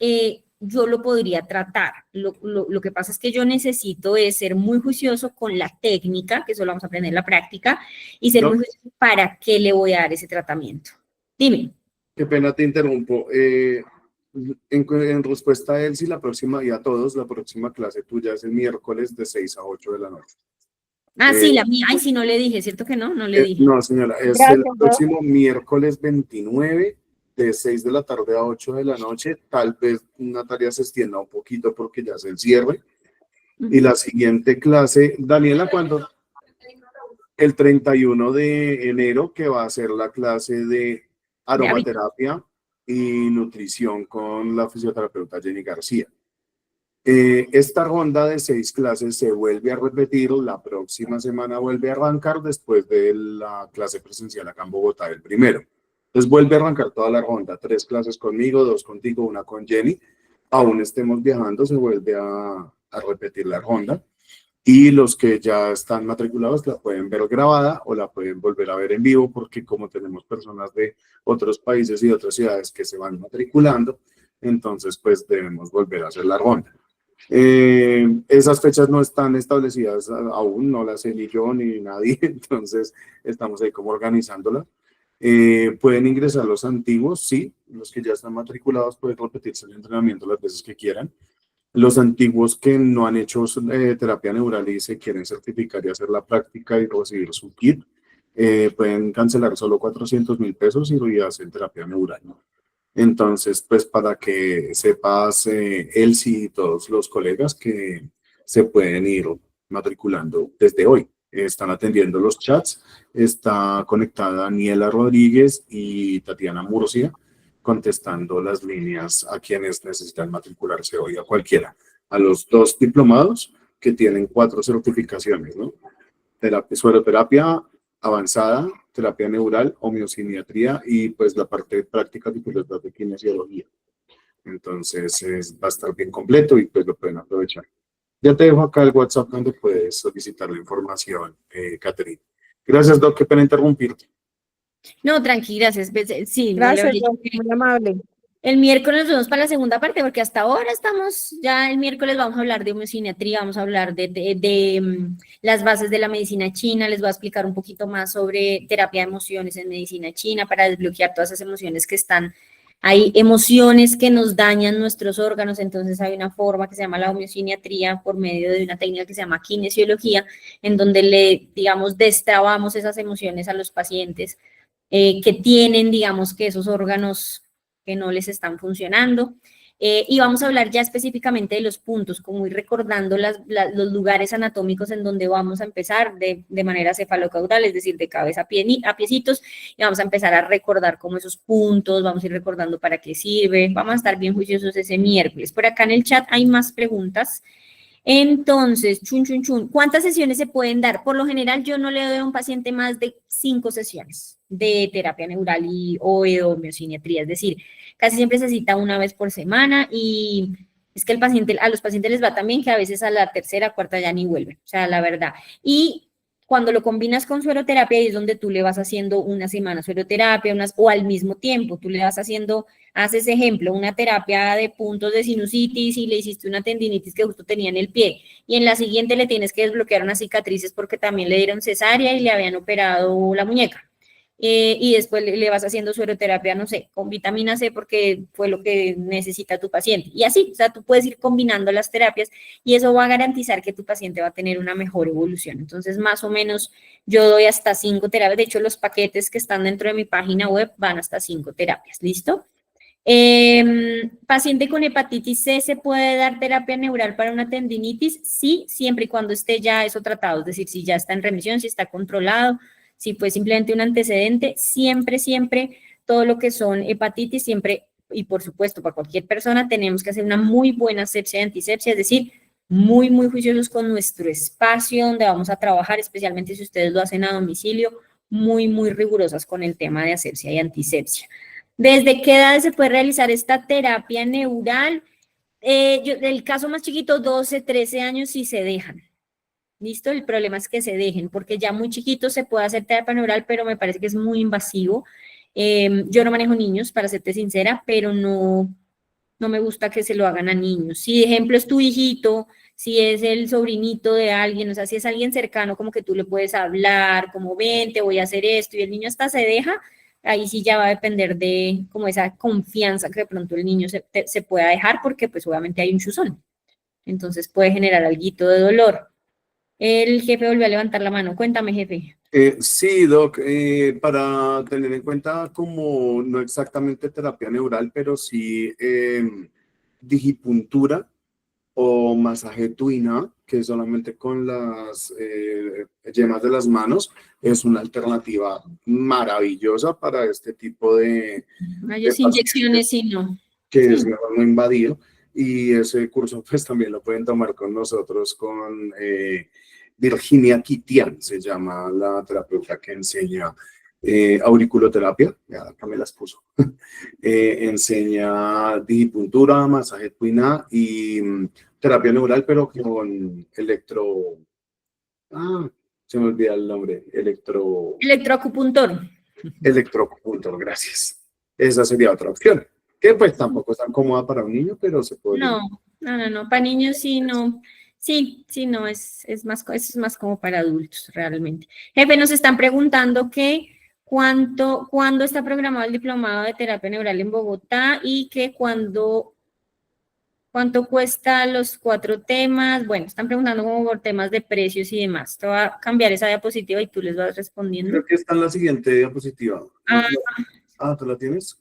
yo lo podría tratar. Lo que pasa es que yo necesito ser muy juicioso con la técnica, que eso lo vamos a aprender en la práctica, y ser muy juicioso para qué le voy a dar ese tratamiento. Dime. Qué pena te interrumpo. En respuesta a Elsie, la próxima, y a todos, la próxima clase tuya es el miércoles de 6 a 8 de la noche. Sí, la mía. Ay, sí, no le dije, ¿cierto que no? No le dije. No, señora, es Gracias, el próximo miércoles 29 de 6 de la tarde a 8 de la noche. Tal vez Natalia se extienda un poquito porque ya es el cierre. Y la siguiente clase, Daniela, ¿cuándo? El 31 de enero, que va a ser la clase de aromaterapia y nutrición con la fisioterapeuta Jenny García. Esta ronda de 6 clases se vuelve a repetir, la próxima semana vuelve a arrancar después de la clase presencial acá en Bogotá, el primero. Entonces vuelve a arrancar toda la ronda, 3 clases conmigo, 2 contigo, 1 con Jenny. Aún estemos viajando, se vuelve a repetir la ronda. Y los que ya están matriculados la pueden ver grabada o la pueden volver a ver en vivo, porque como tenemos personas de otros países y de otras ciudades que se van matriculando, entonces pues debemos volver a hacer la ronda. Esas fechas no están establecidas aún, no las sé ni yo ni nadie, entonces estamos ahí como organizándolas. Pueden ingresar los antiguos, sí, los que ya están matriculados pueden repetirse el entrenamiento las veces que quieran. Los antiguos que no han hecho terapia neural y se quieren certificar y hacer la práctica y recibir su kit, pueden cancelar solo 400.000 pesos y hacen terapia neural, ¿no? Entonces, pues para que sepas, Elsie y todos los colegas que se pueden ir matriculando desde hoy. Están atendiendo los chats, está conectada Daniela Rodríguez y Tatiana Murcia, contestando las líneas a quienes necesitan matricularse hoy, a cualquiera, a los 2 diplomados que tienen 4 certificaciones, ¿no? Sueroterapia avanzada, terapia neural, homeosiniatría y pues la parte práctica de kinesiología. Entonces va a estar bien completo y pues lo pueden aprovechar. Ya te dejo acá el WhatsApp donde puedes solicitar la información, Catherine. Gracias, Doc, qué pena interrumpirte. No, tranqui, gracias. Sí, no le Gracias, había dicho Doc, que muy amable. el miércoles nos vemos para la segunda parte, porque hasta ahora estamos, ya el miércoles vamos a hablar de homeosiniatría, vamos a hablar de las bases de la medicina china, les voy a explicar un poquito más sobre terapia de emociones en medicina china para desbloquear todas esas emociones que están. Hay emociones que nos dañan nuestros órganos, entonces hay una forma que se llama la homeosiniatría por medio de una técnica que se llama kinesiología, en donde le, digamos, destrabamos esas emociones a los pacientes que tienen, digamos, que esos órganos que no les están funcionando. Y vamos a hablar ya específicamente de los puntos, como ir recordando los lugares anatómicos en donde vamos a empezar de manera cefalocaudal, es decir, de cabeza a piecitos, y vamos a empezar a recordar como esos puntos, vamos a ir recordando para qué sirve, vamos a estar bien juiciosos ese miércoles. Por acá en el chat hay más preguntas. Entonces, ¿cuántas sesiones se pueden dar? Por lo general, yo no le doy a un paciente más de 5 sesiones de terapia neural o de homeosiniatría, es decir, casi siempre se cita una vez por semana y es que a los pacientes les va también que a veces a la tercera, cuarta ya ni vuelven, o sea, la verdad. Y cuando lo combinas con sueroterapia, ahí es donde tú le vas haciendo una semana sueroterapia, o al mismo tiempo, tú le vas haciendo, haces ejemplo, una terapia de puntos de sinusitis y le hiciste una tendinitis que justo tenía en el pie, y en la siguiente le tienes que desbloquear unas cicatrices porque también le dieron cesárea y le habían operado la muñeca. Y después le vas haciendo sueroterapia, no sé, con vitamina C porque fue lo que necesita tu paciente. Y así, o sea, tú puedes ir combinando las terapias y eso va a garantizar que tu paciente va a tener una mejor evolución. Entonces, más o menos, yo doy hasta 5 terapias. De hecho, los paquetes que están dentro de mi página web van hasta 5 terapias. ¿Listo? Paciente con hepatitis C, ¿se puede dar terapia neural para una tendinitis? Sí, siempre y cuando esté ya eso tratado, es decir, si ya está en remisión, si está controlado, si fue simplemente un antecedente, siempre, todo lo que son hepatitis, siempre, y por supuesto, para cualquier persona, tenemos que hacer una muy buena asepsia y antisepsia, es decir, muy juiciosos con nuestro espacio donde vamos a trabajar, especialmente si ustedes lo hacen a domicilio, muy rigurosas con el tema de asepsia y antisepsia. ¿Desde qué edad se puede realizar esta terapia neural? El caso más chiquito, 12, 13 años, si se dejan. ¿Listo? El problema es que se dejen, porque ya muy chiquito se puede hacer terapia neural, pero me parece que es muy invasivo. Yo no manejo niños, para serte sincera, pero no me gusta que se lo hagan a niños. Si, de ejemplo, es tu hijito, si es el sobrinito de alguien, o sea, si es alguien cercano, como que tú le puedes hablar, como ven, te voy a hacer esto, y el niño hasta se deja, ahí sí ya va a depender de como esa confianza que de pronto el niño se pueda dejar, porque pues obviamente hay un chuzón. Entonces puede generar alguito de dolor. El jefe volvió a levantar la mano. Cuéntame, jefe. Sí, Doc, para tener en cuenta como no exactamente terapia neural, pero sí digipuntura o masaje tuina, que solamente con las yemas de las manos es una alternativa maravillosa para este tipo de inyecciones, sí, no. Que sí. Es mejor no invadir. Y ese curso pues también lo pueden tomar con nosotros, con Virginia Kitian, se llama la terapeuta que enseña auriculoterapia, ya acá me las puso, enseña digipuntura, masaje tuina y terapia neural, pero con Ah, se me olvida el nombre. Electroacupuntor. Electropuntor, gracias. Esa sería otra opción. Que pues tampoco es tan cómoda para un niño, pero se podría. No. Para niños sí, no. Sí, no, es más, eso es más como para adultos, realmente. Jefe, nos están preguntando que cuándo está programado el diplomado de terapia neural en Bogotá y que cuánto cuesta los 4 temas. Bueno, están preguntando como por temas de precios y demás. Te voy a cambiar esa diapositiva y tú les vas respondiendo. Creo que está en la siguiente diapositiva. ¿Tú la tienes?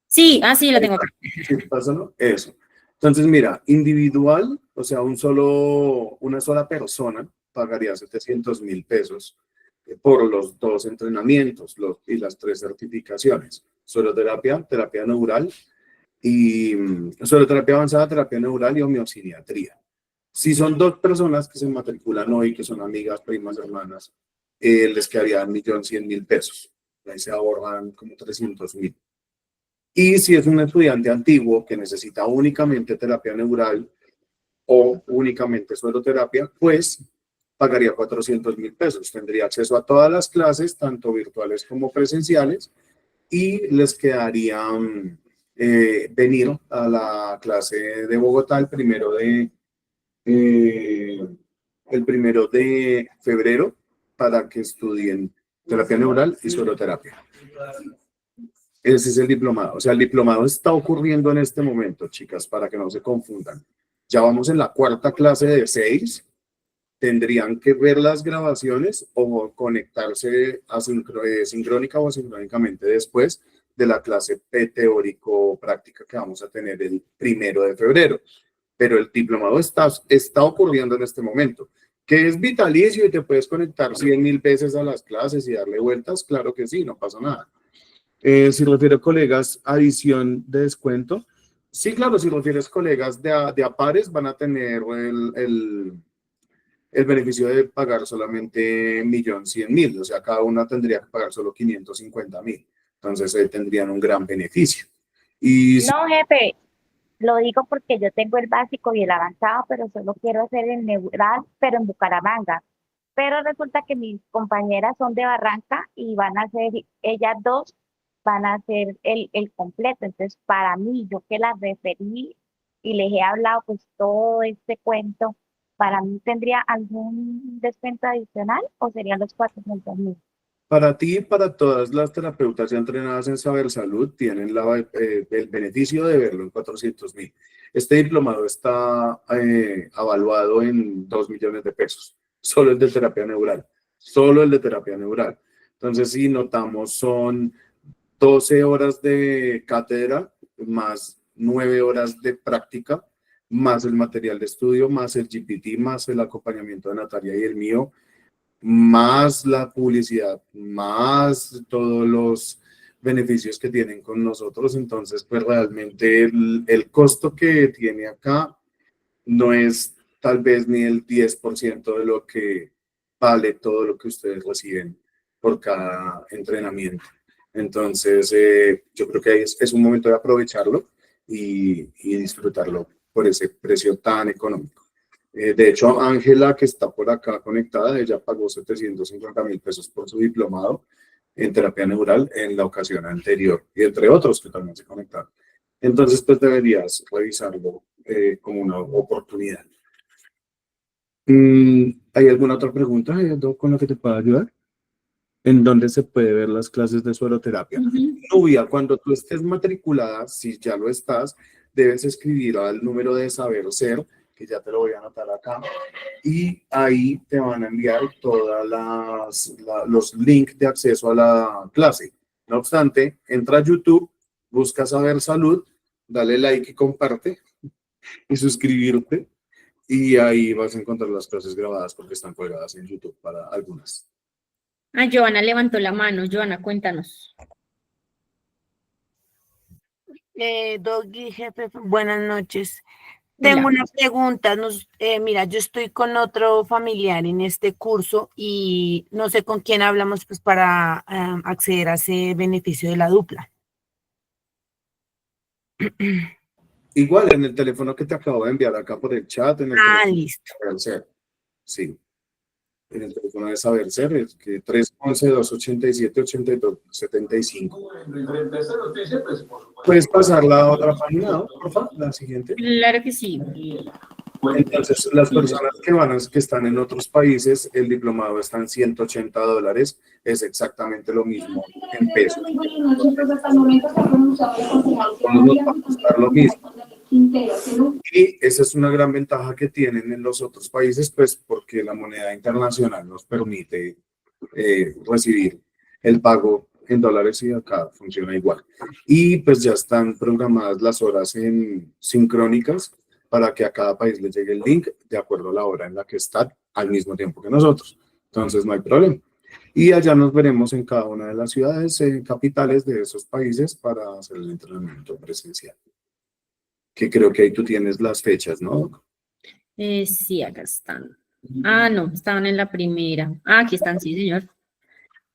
Sí, sí, la tengo acá. Sí, pásalo. Eso. Entonces, mira, individual, o sea, una sola persona pagaría 700.000 pesos por los 2 entrenamientos y las 3 certificaciones. Sueroterapia, terapia neural y sueroterapia avanzada, terapia neural y homeopsiquiatría. Si son 2 personas que se matriculan hoy, que son amigas, primas, hermanas, les quedaría 1.100.000 pesos. Ahí se ahorran como 300.000. Y si es un estudiante antiguo que necesita únicamente terapia neural o únicamente sueroterapia, pues pagaría 400.000 pesos. Tendría acceso a todas las clases, tanto virtuales como presenciales, y les quedaría venir a la clase de Bogotá el primero de febrero para que estudien terapia neural y sueroterapia. Ese es el diplomado. O sea, el diplomado está ocurriendo en este momento, chicas, para que no se confundan. Ya vamos en la 4ª clase de 6. Tendrían que ver las grabaciones o conectarse sincrónica o asincrónicamente después de la clase teórico-práctica que vamos a tener el 1 de febrero. Pero el diplomado está ocurriendo en este momento. ¿Que es vitalicio y te puedes conectar 100.000 veces a las clases y darle vueltas? Claro que sí, no pasa nada. Si refieres colegas, adición de descuento. Sí, claro, si refieres colegas de a pares, van a tener el beneficio de pagar solamente 1.100.000. O sea, cada una tendría que pagar solo 550.000. Entonces, tendrían un gran beneficio. No, jefe, lo digo porque yo tengo el básico y el avanzado, pero solo quiero hacer el neural, pero en Bucaramanga. Pero resulta que mis compañeras son de Barranca y van a hacer, ellas 2 van a hacer el completo. Entonces, para mí, yo que las referí y les he hablado pues todo este cuento, ¿para mí tendría algún descuento adicional o serían los 400.000? Para ti y para todas las terapeutas ya entrenadas en Saber Salud tienen el beneficio de verlo en 400.000. Este diplomado está evaluado en 2 millones de pesos, solo el de terapia neural, solo el de terapia neural. Entonces, si notamos, son 12 horas de cátedra, más 9 horas de práctica, más el material de estudio, más el GPT, más el acompañamiento de Natalia y el mío, más la publicidad, más todos los beneficios que tienen con nosotros. Entonces, pues realmente el costo que tiene acá no es tal vez ni el 10% de lo que vale todo lo que ustedes reciben por cada entrenamiento. Entonces, yo creo que es un momento de aprovecharlo y disfrutarlo por ese precio tan económico. De hecho, Ángela, que está por acá conectada, ella pagó 750.000 pesos por su diplomado en terapia neural en la ocasión anterior, y entre otros que también se conectaron. Entonces, pues deberías revisarlo como una oportunidad. ¿Hay alguna otra pregunta con la que te pueda ayudar? ¿En dónde se puede ver las clases de sueroterapia? Nubia, cuando tú estés matriculada, si ya lo estás, debes escribir al número de Saber Ser, que ya te lo voy a anotar acá, y ahí te van a enviar todos los links de acceso a la clase. No obstante, entra a YouTube, busca Saber Salud, dale like y comparte, y suscribirte, y ahí vas a encontrar las clases grabadas porque están colgadas en YouTube para algunas. Joana levantó la mano. Joana, cuéntanos. Doggy, jefe, buenas noches. Tengo una pregunta. Mira, yo estoy con otro familiar en este curso y no sé con quién hablamos pues para acceder a ese beneficio de la dupla. Igual en el teléfono que te acabo de enviar acá por el chat. En el listo. Sí. en el teléfono de Saber Ser, es que 311-287-8275. Puedes pasar la otra página, ¿no? Por favor, la siguiente. Claro que sí. Entonces, las personas que están en otros países, el diplomado está en $180, es exactamente lo mismo en pesos. Nos va a costar lo mismo. Y esa es una gran ventaja que tienen en los otros países, pues porque la moneda internacional nos permite recibir el pago en dólares y acá funciona igual. Y pues ya están programadas las horas en sincrónicas para que a cada país le llegue el link de acuerdo a la hora en la que está al mismo tiempo que nosotros. Entonces no hay problema. Y allá nos veremos en cada una de las ciudades capitales de esos países para hacer el entrenamiento presencial. Que creo que ahí tú tienes las fechas, ¿no? Sí, acá están. Ah, no, estaban en la primera. Ah, aquí están, sí, señor.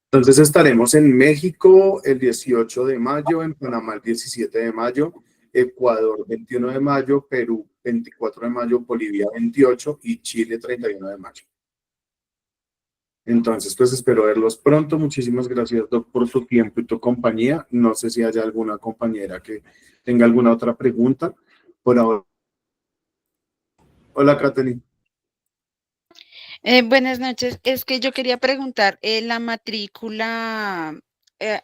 Entonces estaremos en México el 18 de mayo, en Panamá el 17 de mayo, Ecuador 21 de mayo, Perú 24 de mayo, Bolivia 28 y Chile 31 de mayo. Entonces, pues espero verlos pronto. Muchísimas gracias, Doc, por tu tiempo y tu compañía. No sé si haya alguna compañera que tenga alguna otra pregunta. Por ahora. Hola, Katherine. Buenas noches. Es que yo quería preguntar, la matrícula,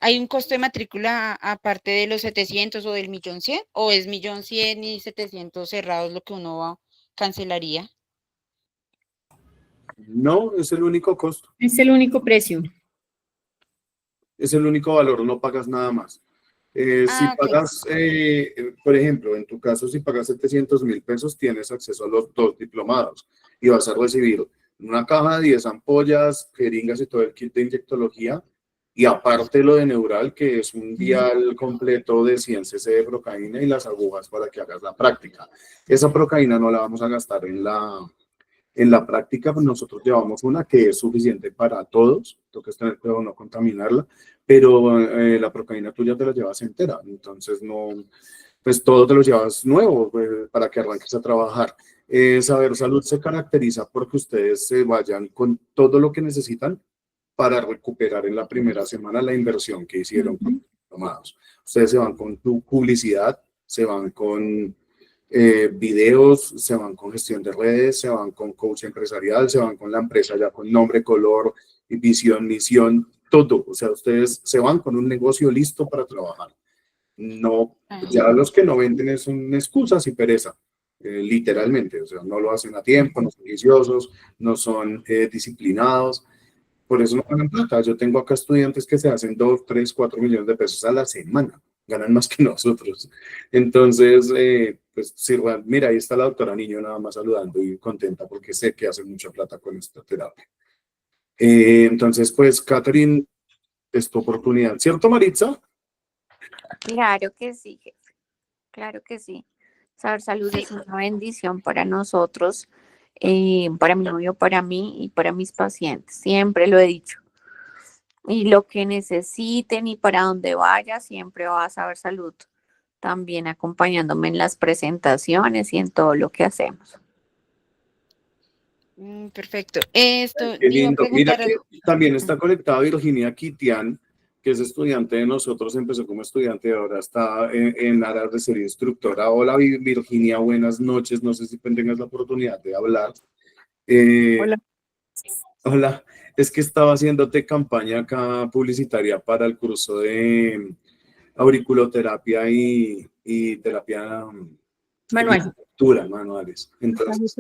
¿hay un costo de matrícula aparte de los 700 o del 1.100.000? ¿O es 1.100.000 y 700 cerrados lo que uno cancelaría? No, es el único costo. Es el único precio. Es el único valor, no pagas nada más. Si Ah, ok. pagas, por ejemplo, en tu caso, si pagas 700.000 pesos, tienes acceso a los 2 diplomados y vas a recibir una caja de 10 ampollas, jeringas y todo el kit de inyectología. Y aparte lo de Neural, que es un vial completo de 100 cc de procaína y las agujas para que hagas la práctica. Esa procaína no la vamos a gastar en la práctica, pues nosotros llevamos una que es suficiente para todos, toca tener cuidado no contaminarla, pero la procaína tuya te la llevas entera, entonces no, pues todo te lo llevas nuevo para que arranques a trabajar. Saber Salud se caracteriza porque ustedes se vayan con todo lo que necesitan para recuperar en la primera semana la inversión que hicieron con los diplomados. Ustedes se van con tu publicidad, se van con videos, se van con gestión de redes, se van con coach empresarial, se van con la empresa ya con nombre, color, visión, misión, todo. O sea, ustedes se van con un negocio listo para trabajar. No, ya los que no venden son excusas y pereza, literalmente. O sea, no lo hacen a tiempo, no son viciosos, no son disciplinados. Por eso no ganan plata. Yo tengo acá estudiantes que se hacen 2, 3, 4 millones de pesos a la semana. Ganan más que nosotros. Entonces, pues sí, mira, ahí está la doctora Niño nada más saludando y contenta porque sé que hace mucha plata con esta terapia. Entonces, pues, Catherine, es tu oportunidad. ¿Cierto, Maritza? Claro que sí, jefe. Claro que sí. Saber Salud es una bendición para nosotros, para mi novio, para mí y para mis pacientes. Siempre lo he dicho. Y lo que necesiten y para donde vaya, siempre va a Saber Salud. También acompañándome en las presentaciones y en todo lo que hacemos. Perfecto. Esto, Qué iba a lindo. Mira preguntar. que también está conectada Virginia Kitian, que es estudiante de nosotros, empezó como estudiante y ahora está en aras de ser instructora. Hola Virginia, buenas noches. No sé si tengas la oportunidad de hablar. Hola. Hola, es que estaba haciéndote campaña acá publicitaria para el curso de auriculoterapia y terapia Manual. manuales. Entonces,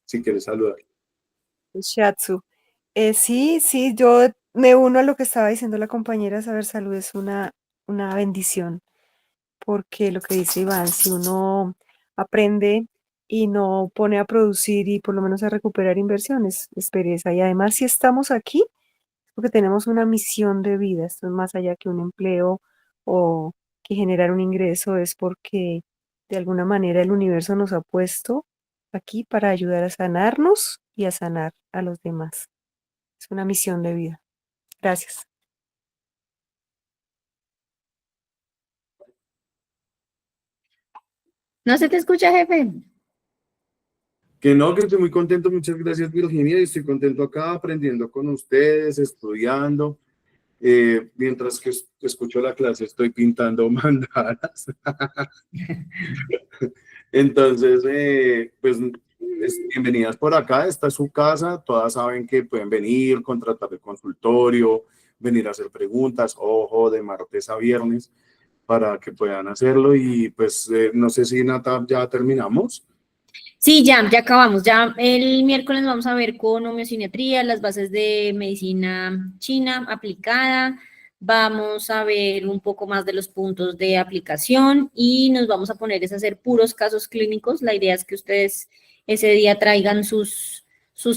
si quieres saludar. Shatsu. Sí, yo me uno a lo que estaba diciendo la compañera. Saber Salud es una bendición, porque lo que dice Iván, si uno aprende y no pone a producir y por lo menos a recuperar inversiones, es pereza. Y además, si estamos aquí, porque tenemos una misión de vida, esto es más allá que un empleo o que generar un ingreso, es porque de alguna manera el universo nos ha puesto aquí para ayudar a sanarnos y a sanar a los demás. Es una misión de vida. Gracias. ¿No se te escucha, jefe? Que no, que estoy muy contento, muchas gracias Virginia, y estoy contento acá aprendiendo con ustedes, estudiando. Mientras que escucho la clase estoy pintando mandalas. Entonces, pues bienvenidas por acá, esta es su casa, todas saben que pueden venir, contratar el consultorio, venir a hacer preguntas, ojo, de martes a viernes, para que puedan hacerlo. Y pues no sé si Nata, ya terminamos. Sí, ya acabamos. Ya el miércoles vamos a ver con homeosinetría, las bases de medicina china aplicada. Vamos a ver un poco más de los puntos de aplicación y nos vamos a poner a hacer puros casos clínicos. La idea es que ustedes ese día traigan sus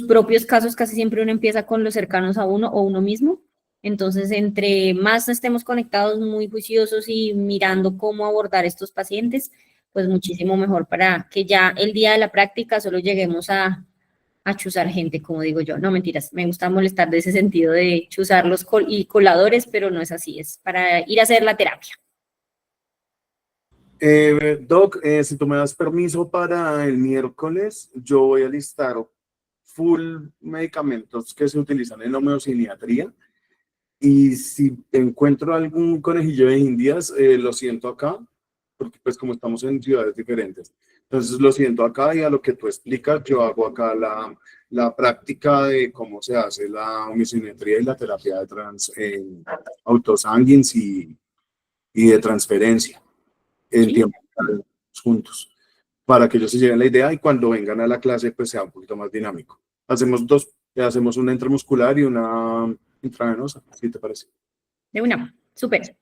propios casos. Casi siempre uno empieza con los cercanos a uno o uno mismo. Entonces, entre más estemos conectados, muy juiciosos y mirando cómo abordar estos pacientes, pues muchísimo mejor para que ya el día de la práctica solo lleguemos a chuzar gente, como digo yo. No, mentiras, me gusta molestar de ese sentido de chuzar los coladores, pero no es así, es para ir a hacer la terapia. Doc, si tú me das permiso para el miércoles, yo voy a listar full medicamentos que se utilizan en homeopatía. Y si encuentro algún conejillo de indias, lo siento acá, porque pues como estamos en ciudades diferentes. Entonces lo siento acá y a lo que tú explicas, yo hago acá la práctica de cómo se hace la homeopatía y la terapia de autosanguines y de transferencia en tiempo real, juntos, para que ellos se lleven la idea y cuando vengan a la clase pues sea un poquito más dinámico. Hacemos una intramuscular y una intravenosa, ¿sí te parece? De una, súper.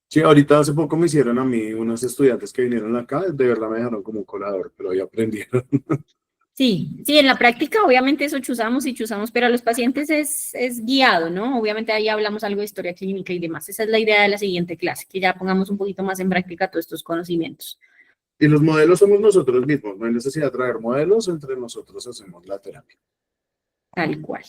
Sí, ahorita hace poco me hicieron a mí unos estudiantes que vinieron acá, de verdad me dejaron como un colador, pero ya aprendieron. Sí, en la práctica obviamente eso chuzamos, pero a los pacientes es guiado, ¿no? Obviamente ahí hablamos algo de historia clínica y demás. Esa es la idea de la siguiente clase, que ya pongamos un poquito más en práctica todos estos conocimientos. Y los modelos somos nosotros mismos, no hay necesidad de traer modelos, entre nosotros hacemos la terapia. Tal cual.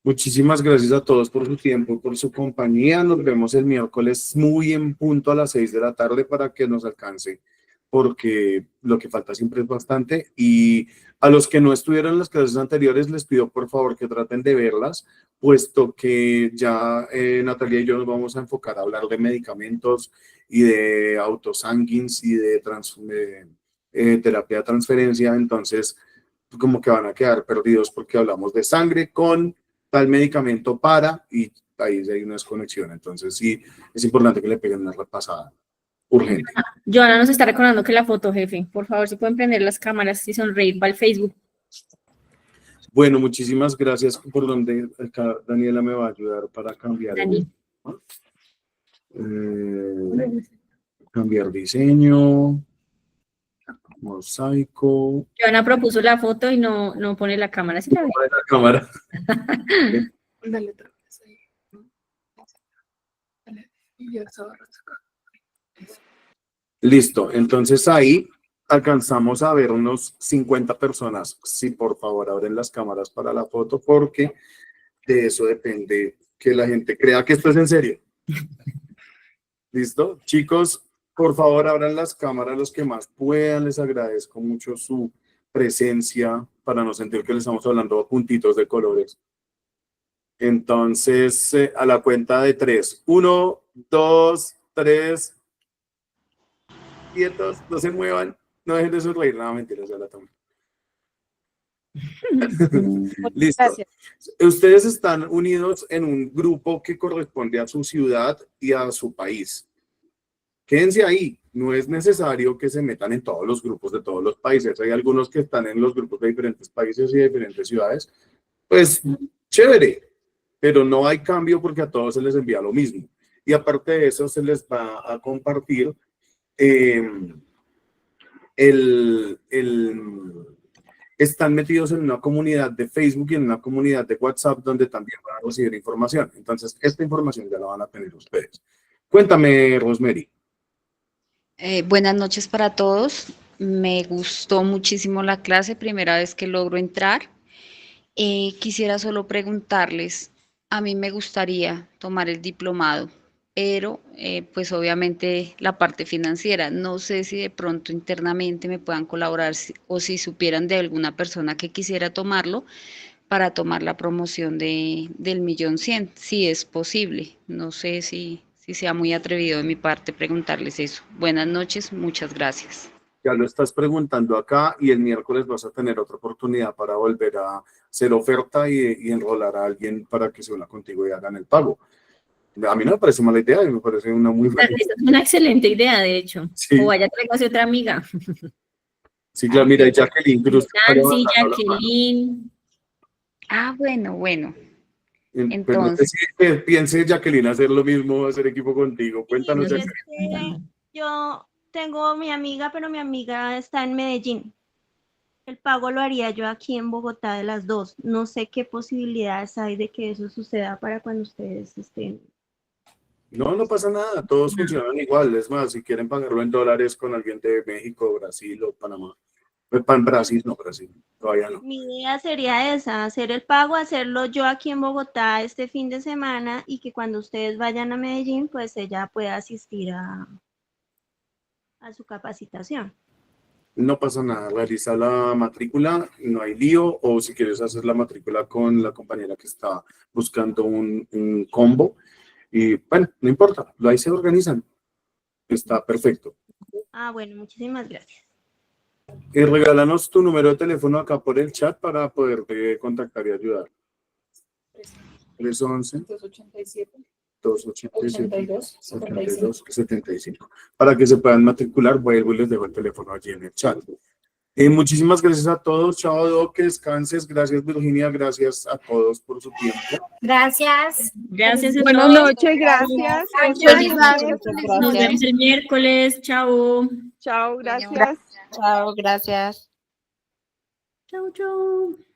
Muchísimas gracias a todos por su tiempo, por su compañía. Nos vemos el miércoles muy en punto a las 6 de la tarde para que nos alcance, porque lo que falta siempre es bastante. Y a los que no estuvieron en las clases anteriores, les pido por favor que traten de verlas, puesto que ya Natalia y yo nos vamos a enfocar a hablar de medicamentos y de autosanguines y de terapia de transferencia. Entonces, como que van a quedar perdidos porque hablamos de sangre con tal medicamento para, y ahí hay una desconexión. Entonces sí, es importante que le peguen una repasada urgente. Joana nos está recordando que la foto, jefe, por favor, si pueden prender las cámaras y sonreír para el Facebook. Bueno, muchísimas gracias. Por donde acá Daniela me va a ayudar para cambiar. Cambiar diseño, mosaico. Joana propuso la foto y no pone la cámara. ¿Sí la ve? La cámara. Dale otra vez ahí. Dale. Y ya está. Listo, entonces ahí alcanzamos a ver unos 50 personas. Sí, por favor, abren las cámaras para la foto porque de eso depende que la gente crea que esto es en serio. ¿Listo? Chicos, por favor, abran las cámaras los que más puedan. Les agradezco mucho su presencia para no sentir que les estamos hablando a puntitos de colores. Entonces, a la cuenta de 3. 1, 2, 3. Quietos, no se muevan, no dejen de sonreír. No, mentiras, ya la tomo. Listo. Gracias. Ustedes están unidos en un grupo que corresponde a su ciudad y a su país. Quédense ahí. No es necesario que se metan en todos los grupos de todos los países. Hay algunos que están en los grupos de diferentes países y de diferentes ciudades. Pues, chévere. Pero no hay cambio porque a todos se les envía lo mismo. Y aparte de eso, se les va a compartir están metidos en una comunidad de Facebook y en una comunidad de WhatsApp donde también van a recibir información. Entonces, esta información ya la van a tener ustedes. Cuéntame, Rosemary. Buenas noches para todos. Me gustó muchísimo la clase, primera vez que logro entrar. Quisiera solo preguntarles, a mí me gustaría tomar el diplomado, pero pues obviamente la parte financiera. No sé si de pronto internamente me puedan colaborar o si supieran de alguna persona que quisiera tomarlo para tomar la promoción del 1.100.000, si es posible. No sé si sea muy atrevido de mi parte preguntarles eso. Buenas noches, muchas gracias. Ya lo estás preguntando acá y el miércoles vas a tener otra oportunidad para volver a hacer oferta y enrolar a alguien para que se una contigo y hagan el pago. A mí no me parece mala idea, me parece una muy buena idea. Esa es una excelente idea, de hecho. Sí. O vaya, tráigase otra amiga. Sí, claro, mira, Jacqueline Cruz. Nancy, Jacqueline. Ah, bueno. Pues no sé Entonces, si piense Jacqueline hacer lo mismo, hacer equipo contigo. Cuéntanos, Sí, Jacqueline. Yo tengo mi amiga, pero mi amiga está en Medellín. El pago lo haría yo aquí en Bogotá de las dos. No sé qué posibilidades hay de que eso suceda para cuando ustedes estén. No pasa nada, todos funcionan igual. Es más, si quieren pagarlo en dólares con alguien de México, Brasil o Panamá. Brasil, todavía no. Mi idea sería esa, hacer el pago, hacerlo yo aquí en Bogotá este fin de semana y que cuando ustedes vayan a Medellín, pues ella pueda asistir a su capacitación. No pasa nada, realiza la matrícula, no hay lío, o si quieres hacer la matrícula con la compañera que está buscando un combo, y bueno, no importa, ahí se organizan, está perfecto. Ah, bueno, muchísimas gracias. Regálanos tu número de teléfono acá por el chat para poderte contactar y ayudar. 311-287-82-75. Para que se puedan matricular, vuelvo y les dejo el teléfono allí en el chat. Muchísimas gracias a todos. Chao, Doc, que descanses. Gracias, Virginia. Gracias a todos por su tiempo. Gracias. Gracias a Buenas todos. noches, gracias. Nos vemos el miércoles. Chao. Chao, gracias. Chao, gracias. Chao, chao.